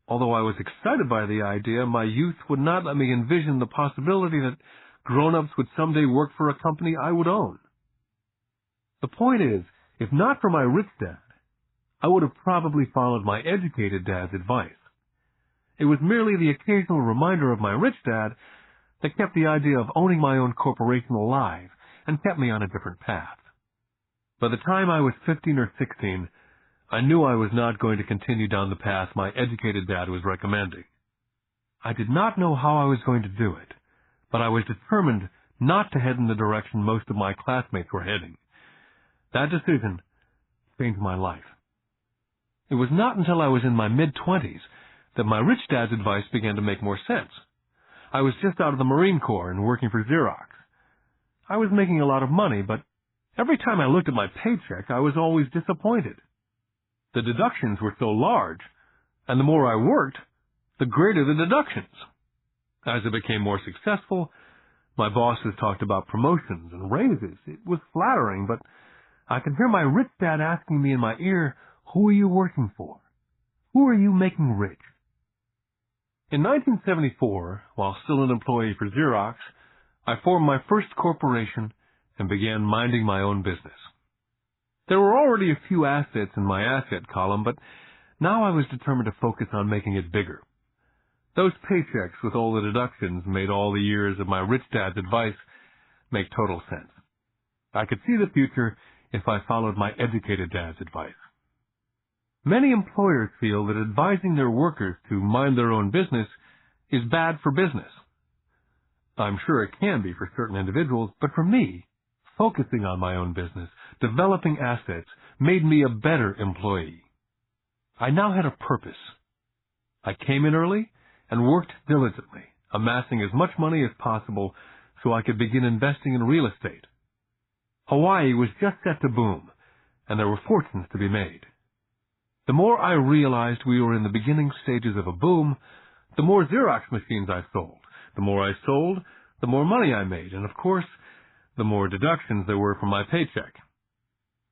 Although I was excited by the idea, my youth would not let me envision the possibility that grown-ups would someday work for a company I would own. The point is, if not for my rich dad, I would have probably followed my educated dad's advice. It was merely the occasional reminder of my rich dad that kept the idea of owning my own corporation alive and kept me on a different path. By the time I was 15 or 16, I knew I was not going to continue down the path my educated dad was recommending. I did not know how I was going to do it, but I was determined not to head in the direction most of my classmates were heading. That decision changed my life. It was not until I was in my mid-20s that my rich dad's advice began to make more sense. I was just out of the Marine Corps and working for Xerox. I was making a lot of money, but every time I looked at my paycheck, I was always disappointed. The deductions were so large, and the more I worked, the greater the deductions. As I became more successful, my bosses talked about promotions and raises. It was flattering, but I could hear my rich dad asking me in my ear, "Who are you working for? Who are you making rich?" In 1974, while still an employee for Xerox, I formed my first corporation and began minding my own business. There were already a few assets in my asset column, but now I was determined to focus on making it bigger. Those paychecks with all the deductions made all the years of my rich dad's advice make total sense. I could see the future if I followed my educated dad's advice. Many employers feel that advising their workers to mind their own business is bad for business. I'm sure it can be for certain individuals, but for me, focusing on my own business, developing assets, made me a better employee. I now had a purpose. I came in early and worked diligently, amassing as much money as possible so I could begin investing in real estate. Hawaii was just set to boom, and there were fortunes to be made. The more I realized we were in the beginning stages of a boom, the more Xerox machines I sold. The more I sold, the more money I made, and of course, the more deductions there were from my paycheck.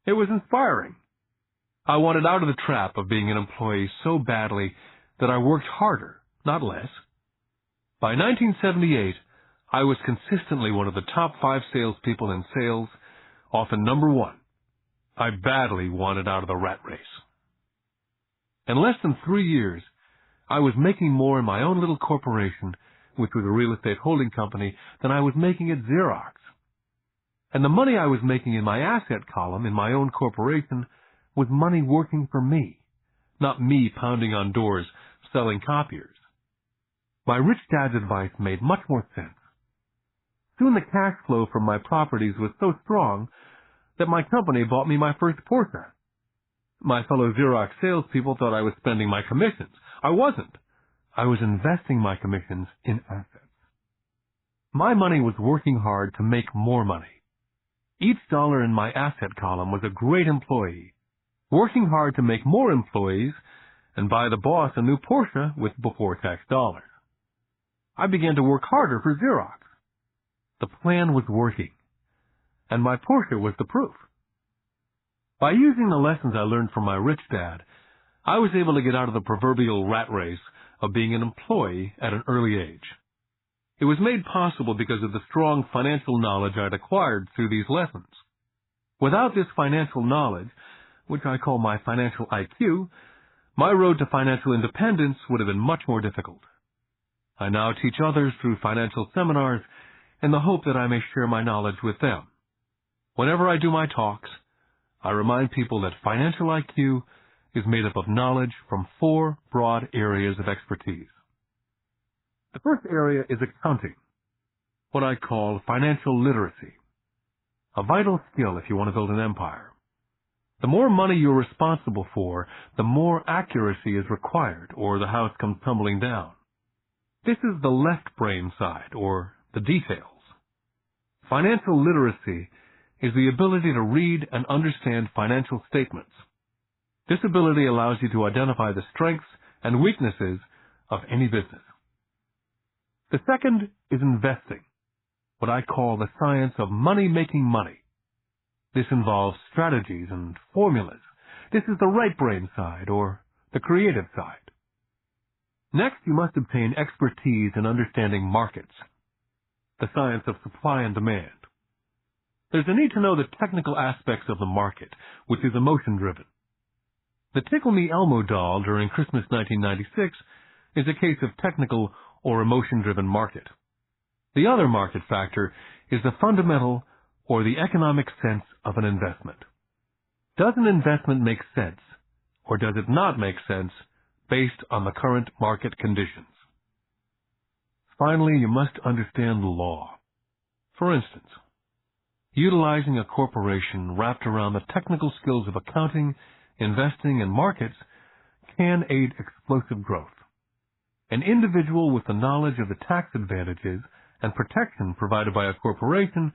It was inspiring. I wanted out of the trap of being an employee so badly that I worked harder, not less. By 1978, I was consistently one of the top 5 salespeople in sales, often number 1. I badly wanted out of the rat race. In less than 3 years, I was making more in my own little corporation, which was a real estate holding company, than I was making at Xerox. And the money I was making in my asset column in my own corporation was money working for me, not me pounding on doors selling copiers. My rich dad's advice made much more sense. Soon the cash flow from my properties was so strong that my company bought me my first Porsche. My fellow Xerox salespeople thought I was spending my commissions. I wasn't. I was investing my commissions in assets. My money was working hard to make more money. Each dollar in my asset column was a great employee, working hard to make more employees and buy the boss a new Porsche with before-tax dollars. I began to work harder for Xerox. The plan was working, and my Porsche was the proof. By using the lessons I learned from my rich dad, I was able to get out of the proverbial rat race of being an employee at an early age. It was made possible because of the strong financial knowledge I'd acquired through these lessons. Without this financial knowledge, which I call my financial IQ, my road to financial independence would have been much more difficult. I now teach others through financial seminars in the hope that I may share my knowledge with them. Whenever I do my talks, I remind people that financial IQ is made up of knowledge from 4 broad areas of expertise. The first area is accounting, what I call financial literacy, a vital skill if you want to build an empire. The more money you're responsible for, the more accuracy is required, or the house comes tumbling down. This is the left brain side, or the details. Financial literacy is the ability to read and understand financial statements. This ability allows you to identify the strengths and weaknesses of any business. The second is investing, what I call the science of money-making money. This involves strategies and formulas. This is the right brain side, or the creative side. Next, you must obtain expertise in understanding markets, the science of supply and demand. There's a need to know the technical aspects of the market, which is emotion-driven. The Tickle Me Elmo doll during Christmas 1996 is a case of technical or emotion-driven market. The other market factor is the fundamental or the economic sense of an investment. Does an investment make sense, or does it not make sense based on the current market conditions? Finally, you must understand the law. For instance, utilizing a corporation wrapped around the technical skills of accounting, investing, and markets can aid explosive growth. An individual with the knowledge of the tax advantages and protection provided by a corporation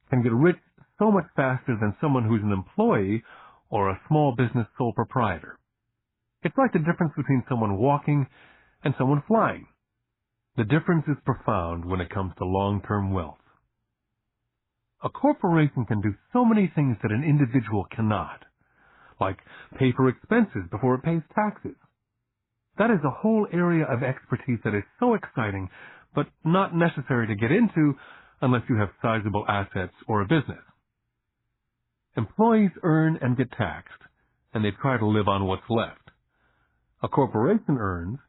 can get rich so much faster than someone who's an employee or a small business sole proprietor. It's like the difference between someone walking and someone flying. The difference is profound when it comes to long-term wealth. A corporation can do so many things that an individual cannot, like pay for expenses before it pays taxes. That is a whole area of expertise that is so exciting, but not necessary to get into unless you have sizable assets or a business. Employees earn and get taxed, and they try to live on what's left. A corporation earns,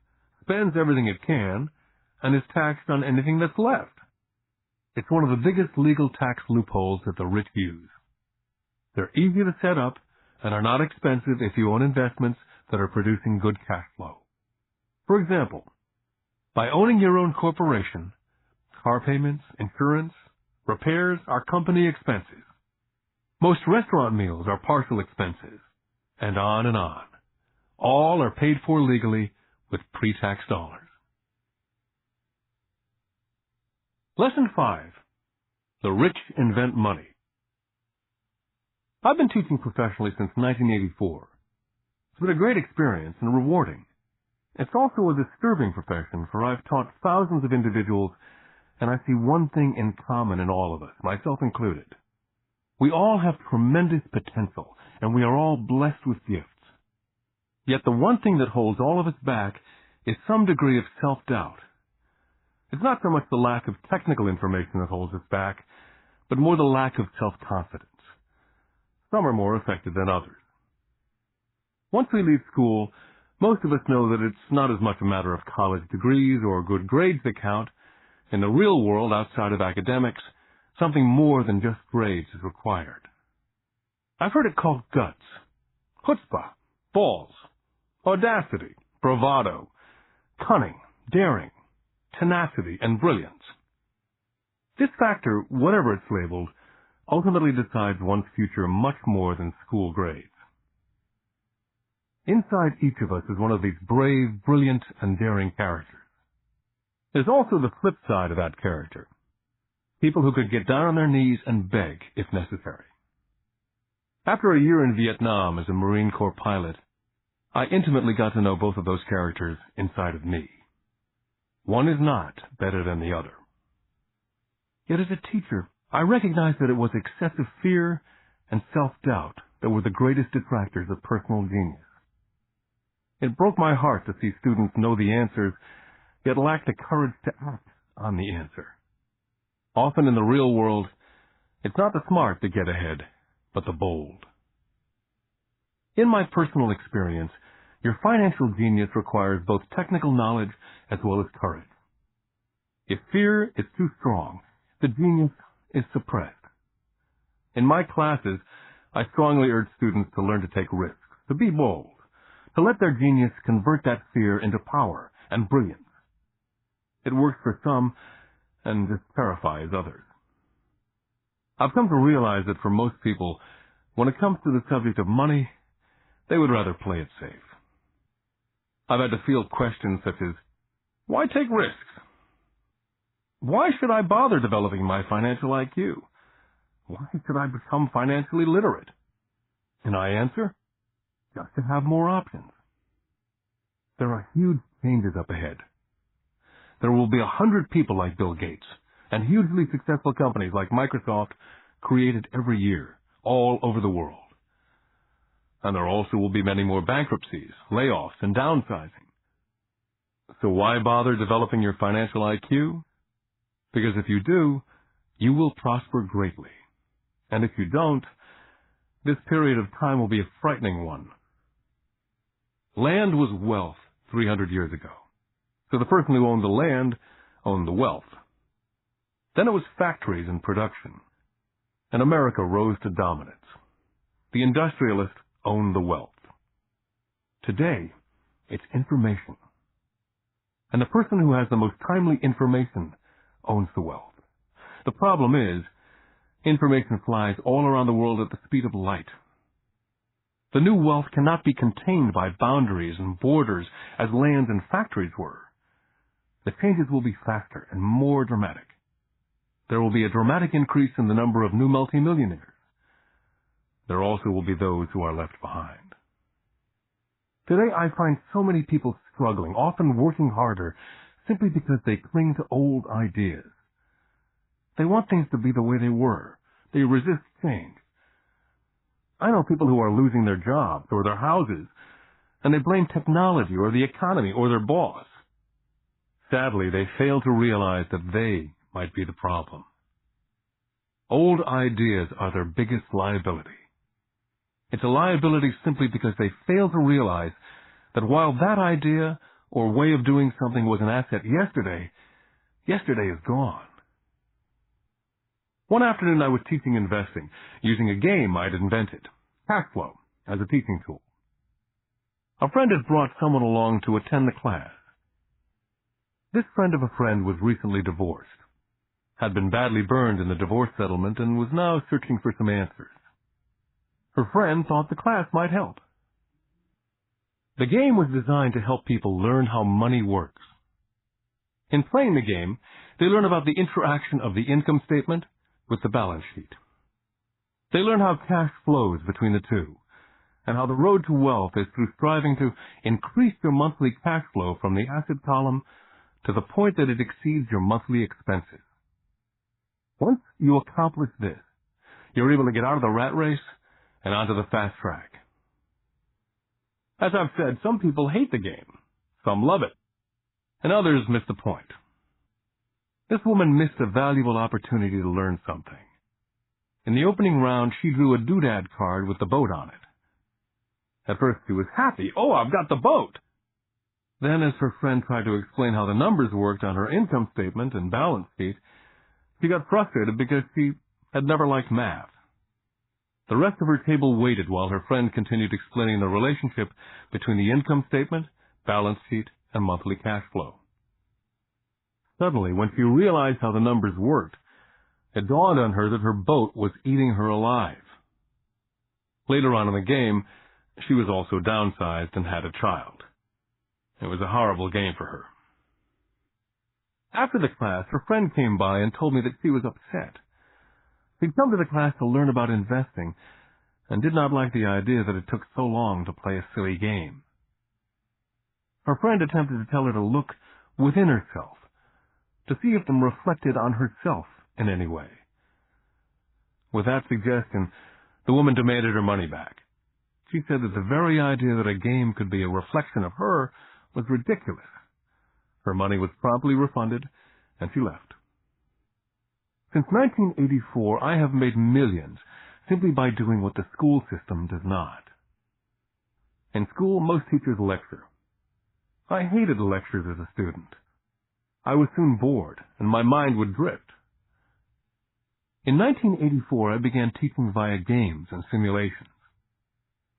spends everything it can, and is taxed on anything that's left. It's one of the biggest legal tax loopholes that the rich use. They're easy to set up and are not expensive if you own investments that are producing good cash flow. For example, by owning your own corporation, car payments, insurance, repairs are company expenses. Most restaurant meals are partial expenses, and on and on. All are paid for legally with pre-tax dollars. Lesson 5. The rich invent money. I've been teaching professionally since 1984. It's been a great experience and rewarding. It's also a disturbing profession, for I've taught thousands of individuals, and I see one thing in common in all of us, myself included. We all have tremendous potential, and we are all blessed with gifts. Yet the one thing that holds all of us back is some degree of self-doubt. It's not so much the lack of technical information that holds us back, but more the lack of self-confidence. Some are more affected than others. Once we leave school, most of us know that it's not as much a matter of college degrees or good grades that count. In the real world, outside of academics, something more than just grades is required. I've heard it called guts, chutzpah, balls, audacity, bravado, cunning, daring, tenacity, and brilliance. This factor, whatever it's labeled, ultimately decides one's future much more than school grades. Inside each of us is one of these brave, brilliant, and daring characters. There's also the flip side of that character. People who could get down on their knees and beg if necessary. After a year in Vietnam as a Marine Corps pilot, I intimately got to know both of those characters inside of me. One is not better than the other. Yet as a teacher, I recognized that it was excessive fear and self-doubt that were the greatest detractors of personal genius. It broke my heart to see students know the answers, yet lack the courage to act on the answer. Often in the real world, it's not the smart that get ahead, but the bold. In my personal experience, your financial genius requires both technical knowledge as well as courage. If fear is too strong, the genius is suppressed. In my classes, I strongly urge students to learn to take risks, to be bold, to let their genius convert that fear into power and brilliance. It works for some and just terrifies others. I've come to realize that for most people, when it comes to the subject of money, they would rather play it safe. I've had to field questions such as, why take risks? Why should I bother developing my financial IQ? Why should I become financially literate? And I answer, just to have more options. There are huge changes up ahead. There will be 100 people like Bill Gates, and hugely successful companies like Microsoft created every year, all over the world. And there also will be many more bankruptcies, layoffs, and downsizing. So why bother developing your financial IQ? Because if you do, you will prosper greatly. And if you don't, this period of time will be a frightening one. Land was wealth 300 years ago. So the person who owned the land owned the wealth. Then it was factories and production. And America rose to dominance. The industrialist owned the wealth. Today, it's information. And the person who has the most timely information owns the wealth. The problem is, information flies all around the world at the speed of light. The new wealth cannot be contained by boundaries and borders as lands and factories were. The changes will be faster and more dramatic. There will be a dramatic increase in the number of new multimillionaires. There also will be those who are left behind. Today I find so many people struggling, often working harder, simply because they cling to old ideas. They want things to be the way they were. They resist change. I know people who are losing their jobs or their houses, and they blame technology or the economy or their boss. Sadly, they fail to realize that they might be the problem. Old ideas are their biggest liability. It's a liability simply because they fail to realize that while that idea or way of doing something was an asset yesterday, yesterday is gone. One afternoon I was teaching investing using a game I'd invented, cash flow, as a teaching tool. A friend had brought someone along to attend the class. This friend of a friend was recently divorced, had been badly burned in the divorce settlement, and was now searching for some answers. Her friend thought the class might help. The game was designed to help people learn how money works. In playing the game, they learn about the interaction of the income statement with the balance sheet. They learn how cash flows between the two, and how the road to wealth is through striving to increase your monthly cash flow from the asset column to the point that it exceeds your monthly expenses. Once you accomplish this, you're able to get out of the rat race and onto the fast track. As I've said, some people hate the game, some love it, and others miss the point. This woman missed a valuable opportunity to learn something. In the opening round, she drew a doodad card with the boat on it. At first she was happy. Oh, I've got the boat! Then, as her friend tried to explain how the numbers worked on her income statement and balance sheet, she got frustrated because she had never liked math. The rest of her table waited while her friend continued explaining the relationship between the income statement, balance sheet, and monthly cash flow. Suddenly, when she realized how the numbers worked, it dawned on her that her boat was eating her alive. Later on in the game, she was also downsized and had a child. It was a horrible game for her. After the class, her friend came by and told me that she was upset. She'd come to the class to learn about investing and did not like the idea that it took so long to play a silly game. Her friend attempted to tell her to look within herself, to see if them reflected on herself in any way. With that suggestion, the woman demanded her money back. She said that the very idea that a game could be a reflection of her was ridiculous. Her money was promptly refunded, and she left. Since 1984, I have made millions simply by doing what the school system does not. In school, most teachers lecture. I hated the lectures as a student. I was soon bored, and my mind would drift. In 1984, I began teaching via games and simulations.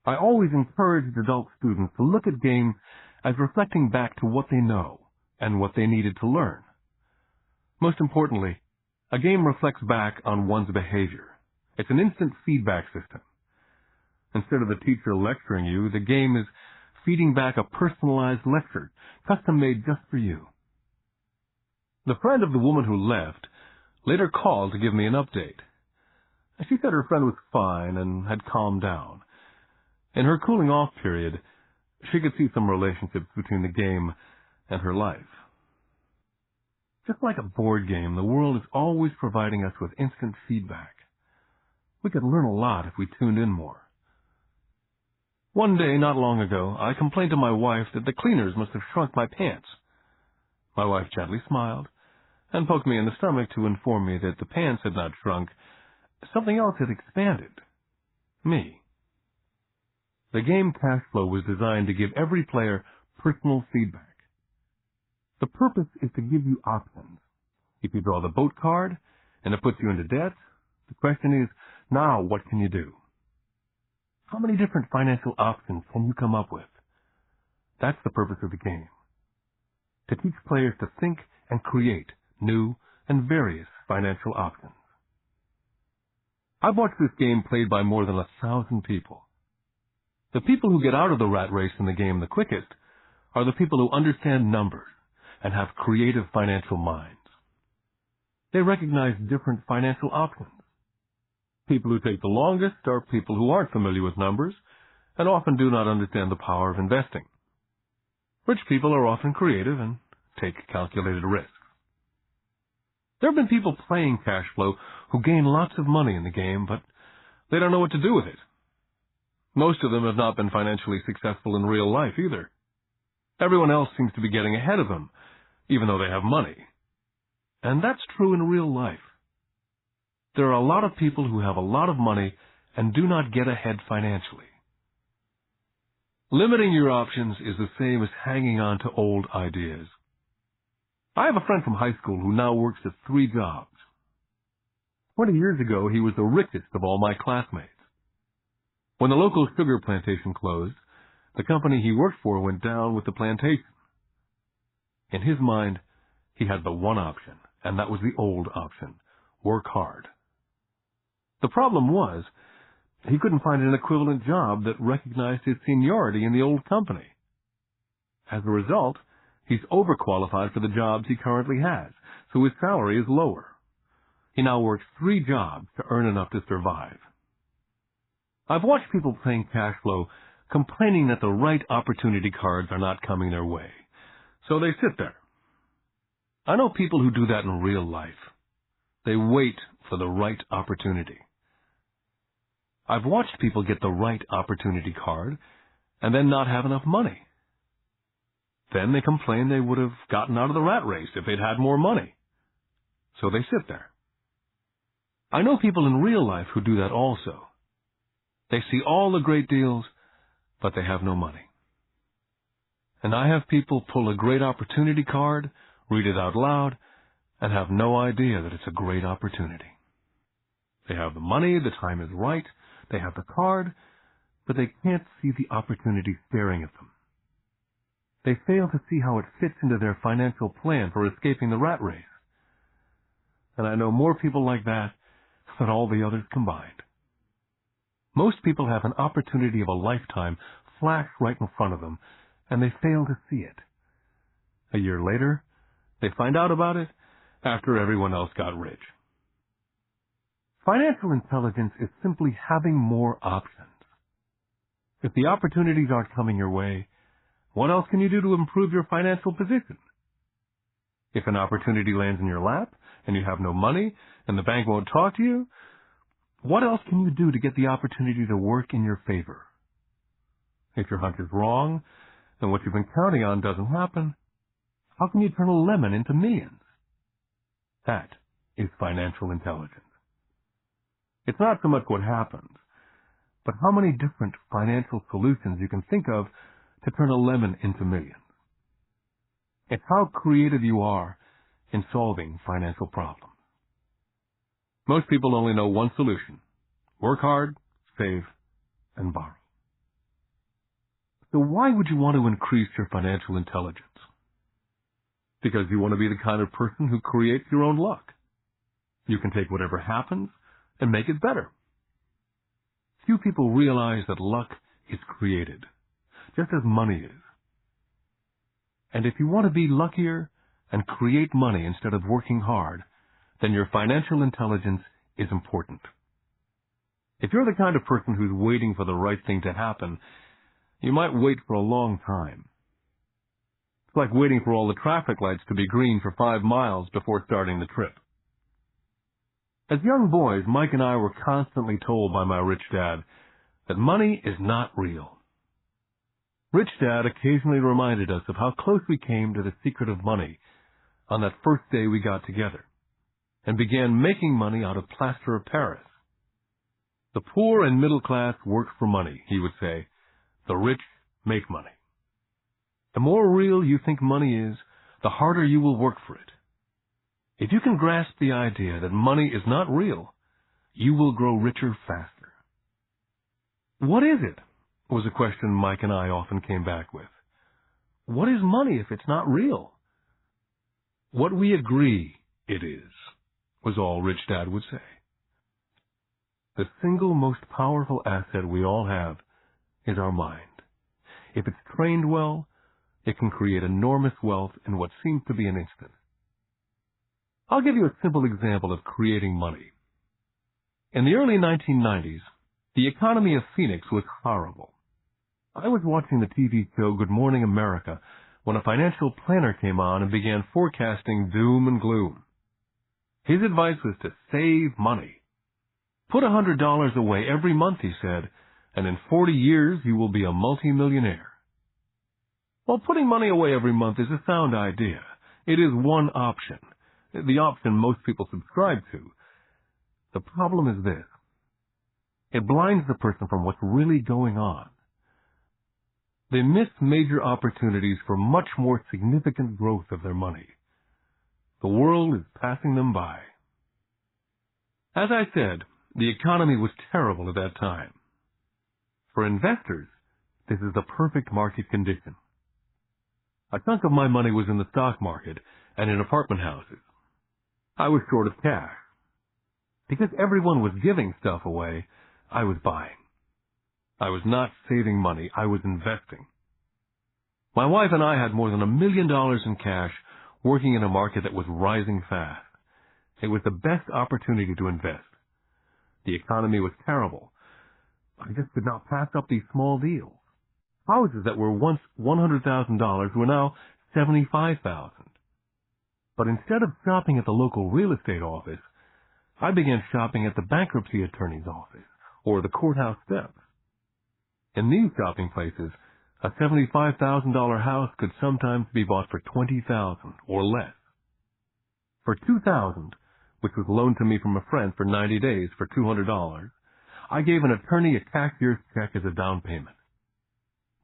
I always encouraged adult students to look at games as reflecting back to what they know and what they needed to learn. Most importantly, a game reflects back on one's behavior. It's an instant feedback system. Instead of the teacher lecturing you, the game is feeding back a personalized lecture, custom-made just for you. The friend of the woman who left later called to give me an update. She said her friend was fine and had calmed down. In her cooling-off period, she could see some relationships between the game and her life. Just like a board game, the world is always providing us with instant feedback. We could learn a lot if we tuned in more. One day, not long ago, I complained to my wife that the cleaners must have shrunk my pants. My wife gently smiled and poked me in the stomach to inform me that the pants had not shrunk. Something else had expanded. Me. The game Cash Flow was designed to give every player personal feedback. The purpose is to give you options. If you draw the boat card and it puts you into debt, the question is, now what can you do? How many different financial options can you come up with? That's the purpose of the game. To teach players to think and create new and various financial options. I've watched this game played by more than 1,000 people. The people who get out of the rat race in the game the quickest are the people who understand numbers and have creative financial minds. They recognize different financial options. People who take the longest are people who aren't familiar with numbers and often do not understand the power of investing. Rich people are often creative and take calculated risks. There have been people playing cash flow who gain lots of money in the game, but they don't know what to do with it. Most of them have not been financially successful in real life either. Everyone else seems to be getting ahead of them, even though they have money. And that's true in real life. There are a lot of people who have a lot of money and do not get ahead financially. Limiting your options is the same as hanging on to old ideas. I have a friend from high school who now works at 3 jobs. 20 years ago, he was the richest of all my classmates. When the local sugar plantation closed, the company he worked for went down with the plantation. In his mind, he had the one option, and that was the old option: work hard. The problem was, he couldn't find an equivalent job that recognized his seniority in the old company. As a result, he's overqualified for the jobs he currently has, so his salary is lower. He now works 3 jobs to earn enough to survive. I've watched people playing cash flow complaining that the right opportunity cards are not coming their way, so they sit there. I know people who do that in real life. They wait for the right opportunity. I've watched people get the right opportunity card and then not have enough money. Then they complain they would have gotten out of the rat race if they'd had more money. So they sit there. I know people in real life who do that also. They see all the great deals, but they have no money. And I have people pull a great opportunity card, read it out loud, and have no idea that it's a great opportunity. They have the money, the time is right, they have the card, but they can't see the opportunity staring at them. They fail to see how it fits into their financial plan for escaping the rat race. And I know more people like that than all the others combined. Most people have an opportunity of a lifetime flash right in front of them, and they fail to see it. A year later, they find out about it after everyone else got rich. Financial intelligence is simply having more options. If the opportunities aren't coming your way, what else can you do to improve your financial position? If an opportunity lands in your lap and you have no money and the bank won't talk to you, what else can you do to get the opportunity to work in your favor? If your hunch is wrong and what you've been counting on doesn't happen, how can you turn a lemon into millions? That is financial intelligence. It's not so much what happens, but how many different financial solutions you can think of to turn a lemon into millions. It's how creative you are in solving financial problems. Most people only know one solution: work hard, save, and borrow. So why would you want to increase your financial intelligence? Because you want to be the kind of person who creates your own luck. You can take whatever happens and make it better. Few people realize that luck is created, just as money is. And if you want to be luckier and create money instead of working hard, then your financial intelligence is important. If you're the kind of person who's waiting for the right thing to happen, you might wait for a long time. It's like waiting for all the traffic lights to be green for 5 miles before starting the trip. As young boys, Mike and I were constantly told by my rich dad that money is not real. Rich Dad occasionally reminded us of how close we came to the secret of money on that first day we got together and began making money out of plaster of Paris. The poor and middle class work for money, he would say. The rich make money. The more real you think money is, the harder you will work for it. If you can grasp the idea that money is not real, you will grow richer faster. What is it? Was a question Mike and I often came back with. What is money if it's not real? What we agree it is, was all Rich Dad would say. The single most powerful asset we all have is our mind. If it's trained well, it can create enormous wealth in what seems to be an instant. I'll give you a simple example of creating money. In the early 1990s, the economy of Phoenix was horrible. I was watching the TV show Good Morning America when a financial planner came on and began forecasting doom and gloom. His advice was to save money. Put $100 away every month, he said, and in 40 years you will be a multimillionaire. Well, putting money away every month is a sound idea. It is one option, the option most people subscribe to. The problem is this. It blinds the person from what's really going on. They miss major opportunities for much more significant growth of their money. The world is passing them by. As I said, the economy was terrible at that time. For investors, this is the perfect market condition. A chunk of my money was in the stock market and in apartment houses. I was short of cash. Because everyone was giving stuff away, I was buying. I was not saving money, I was investing. My wife and I had more than $1 million in cash working in a market that was rising fast. It was the best opportunity to invest. The economy was terrible. I just could not pass up these small deals. Houses that were once $100,000 were now $75,000. But instead of shopping at the local real estate office, I began shopping at the bankruptcy attorney's office or the courthouse steps. In these shopping places, a $75,000 house could sometimes be bought for $20,000 or less. For $2,000, which was loaned to me from a friend for 90 days for $200, I gave an attorney a cashier's check as a down payment.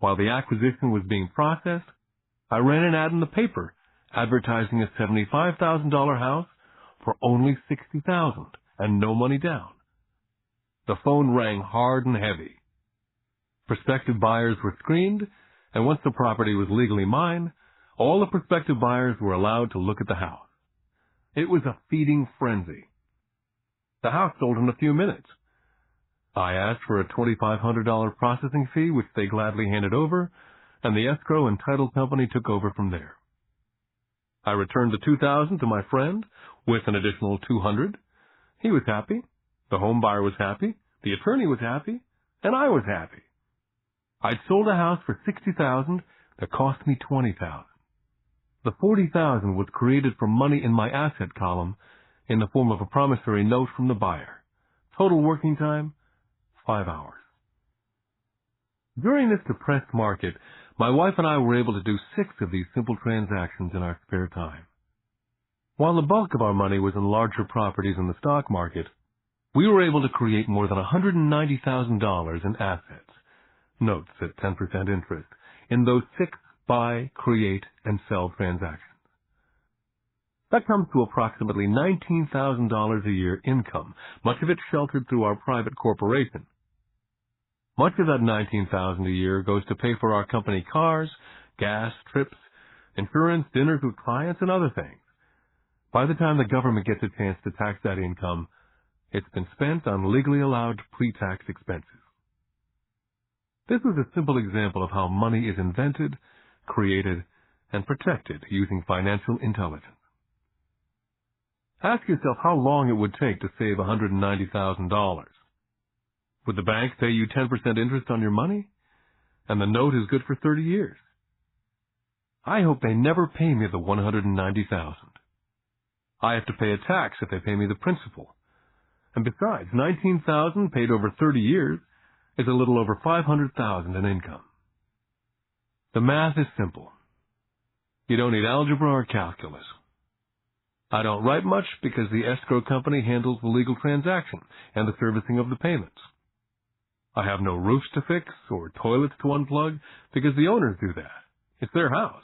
While the acquisition was being processed, I ran an ad in the paper advertising a $75,000 house for only $60,000 and no money down. The phone rang hard and heavy. Prospective buyers were screened, and once the property was legally mine, all the prospective buyers were allowed to look at the house. It was a feeding frenzy. The house sold in a few minutes. I asked for a $2,500 processing fee, which they gladly handed over, and the escrow and title company took over from there. I returned the $2,000 to my friend with an additional $200. He was happy, the home buyer was happy, the attorney was happy, and I was happy. I'd sold a house for $60,000 that cost me $20,000. The $40,000 was created from money in my asset column in the form of a promissory note from the buyer. Total working time, 5 hours. During this depressed market, my wife and I were able to do 6 of these simple transactions in our spare time. While the bulk of our money was in larger properties in the stock market, we were able to create more than $190,000 in assets, notes at 10% interest, in those 6 buy, create, and sell transactions. That comes to approximately $19,000 a year income, much of it sheltered through our private corporation. Much of that $19,000 a year goes to pay for our company cars, gas, trips, insurance, dinners with clients, and other things. By the time the government gets a chance to tax that income, it's been spent on legally allowed pre-tax expenses. This was a simple example of how money is invented, created, and protected using financial intelligence. Ask yourself how long it would take to save $190,000. Would the bank pay you 10% interest on your money? And the note is good for 30 years. I hope they never pay me the $190,000. I have to pay a tax if they pay me the principal. And besides, $19,000 paid over 30 years is a little over $500,000 in income. The math is simple. You don't need algebra or calculus. I don't write much because the escrow company handles the legal transaction and the servicing of the payments. I have no roofs to fix or toilets to unplug because the owners do that. It's their house.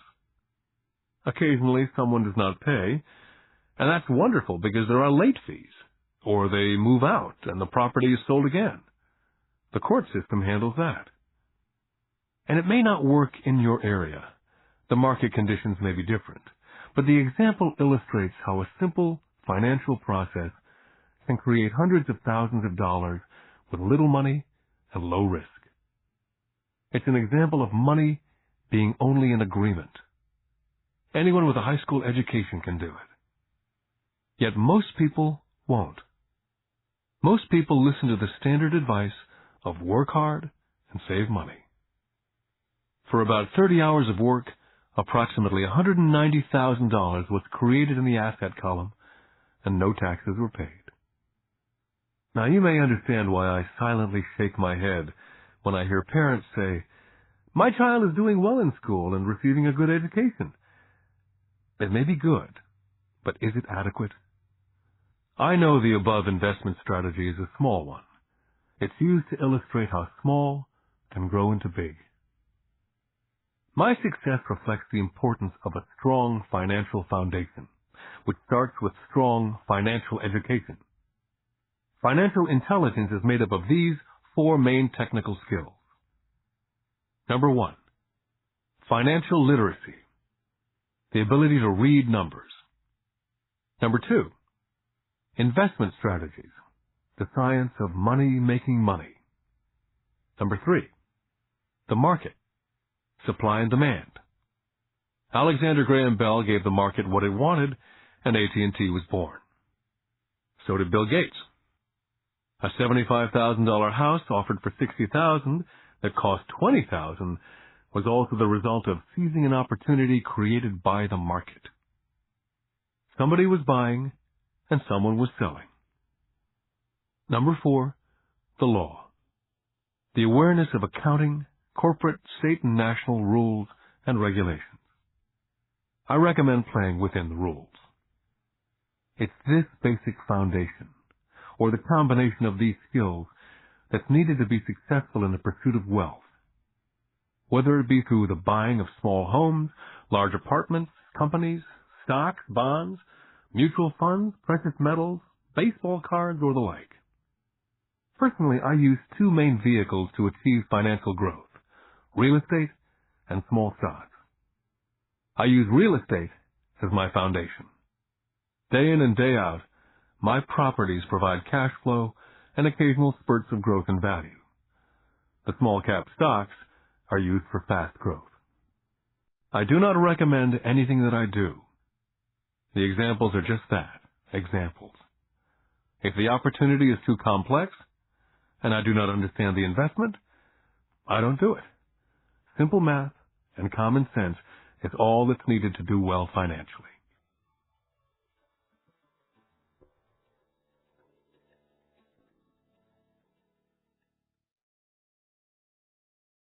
Occasionally someone does not pay, and that's wonderful because there are late fees, or they move out and the property is sold again. The court system handles that. And it may not work in your area. The market conditions may be different. But the example illustrates how a simple financial process can create hundreds of thousands of dollars with little money and low risk. It's an example of money being only an agreement. Anyone with a high school education can do it. Yet most people won't. Most people listen to the standard advice of work hard and save money. For about 30 hours of work, approximately $190,000 was created in the asset column, and no taxes were paid. Now you may understand why I silently shake my head when I hear parents say, "My child is doing well in school and receiving a good education." It may be good, but is it adequate? I know the above investment strategy is a small one. It's used to illustrate how small can grow into big. My success reflects the importance of a strong financial foundation, which starts with strong financial education. Financial intelligence is made up of these 4 main technical skills. Number 1, financial literacy, the ability to read numbers. Number 2, investment strategies, the science of making money. Number 3, the market, supply and demand. Alexander Graham Bell gave the market what it wanted, and AT&T was born. So did Bill Gates. A $75,000 house offered for $60,000 that cost $20,000 was also the result of seizing an opportunity created by the market. Somebody was buying and someone was selling. Number 4, the law. The awareness of accounting, corporate, state, and national rules and regulations. I recommend playing within the rules. It's this basic foundation, or the combination of these skills, that's needed to be successful in the pursuit of wealth. Whether it be through the buying of small homes, large apartments, companies, stocks, bonds, mutual funds, precious metals, baseball cards, or the like. Personally, I use 2 main vehicles to achieve financial growth: real estate and small stocks. I use real estate as my foundation. Day in and day out, my properties provide cash flow and occasional spurts of growth in value. The small cap stocks are used for fast growth. I do not recommend anything that I do. The examples are just that, examples. If the opportunity is too complex, and I do not understand the investment, I don't do it. Simple math and common sense is all that's needed to do well financially.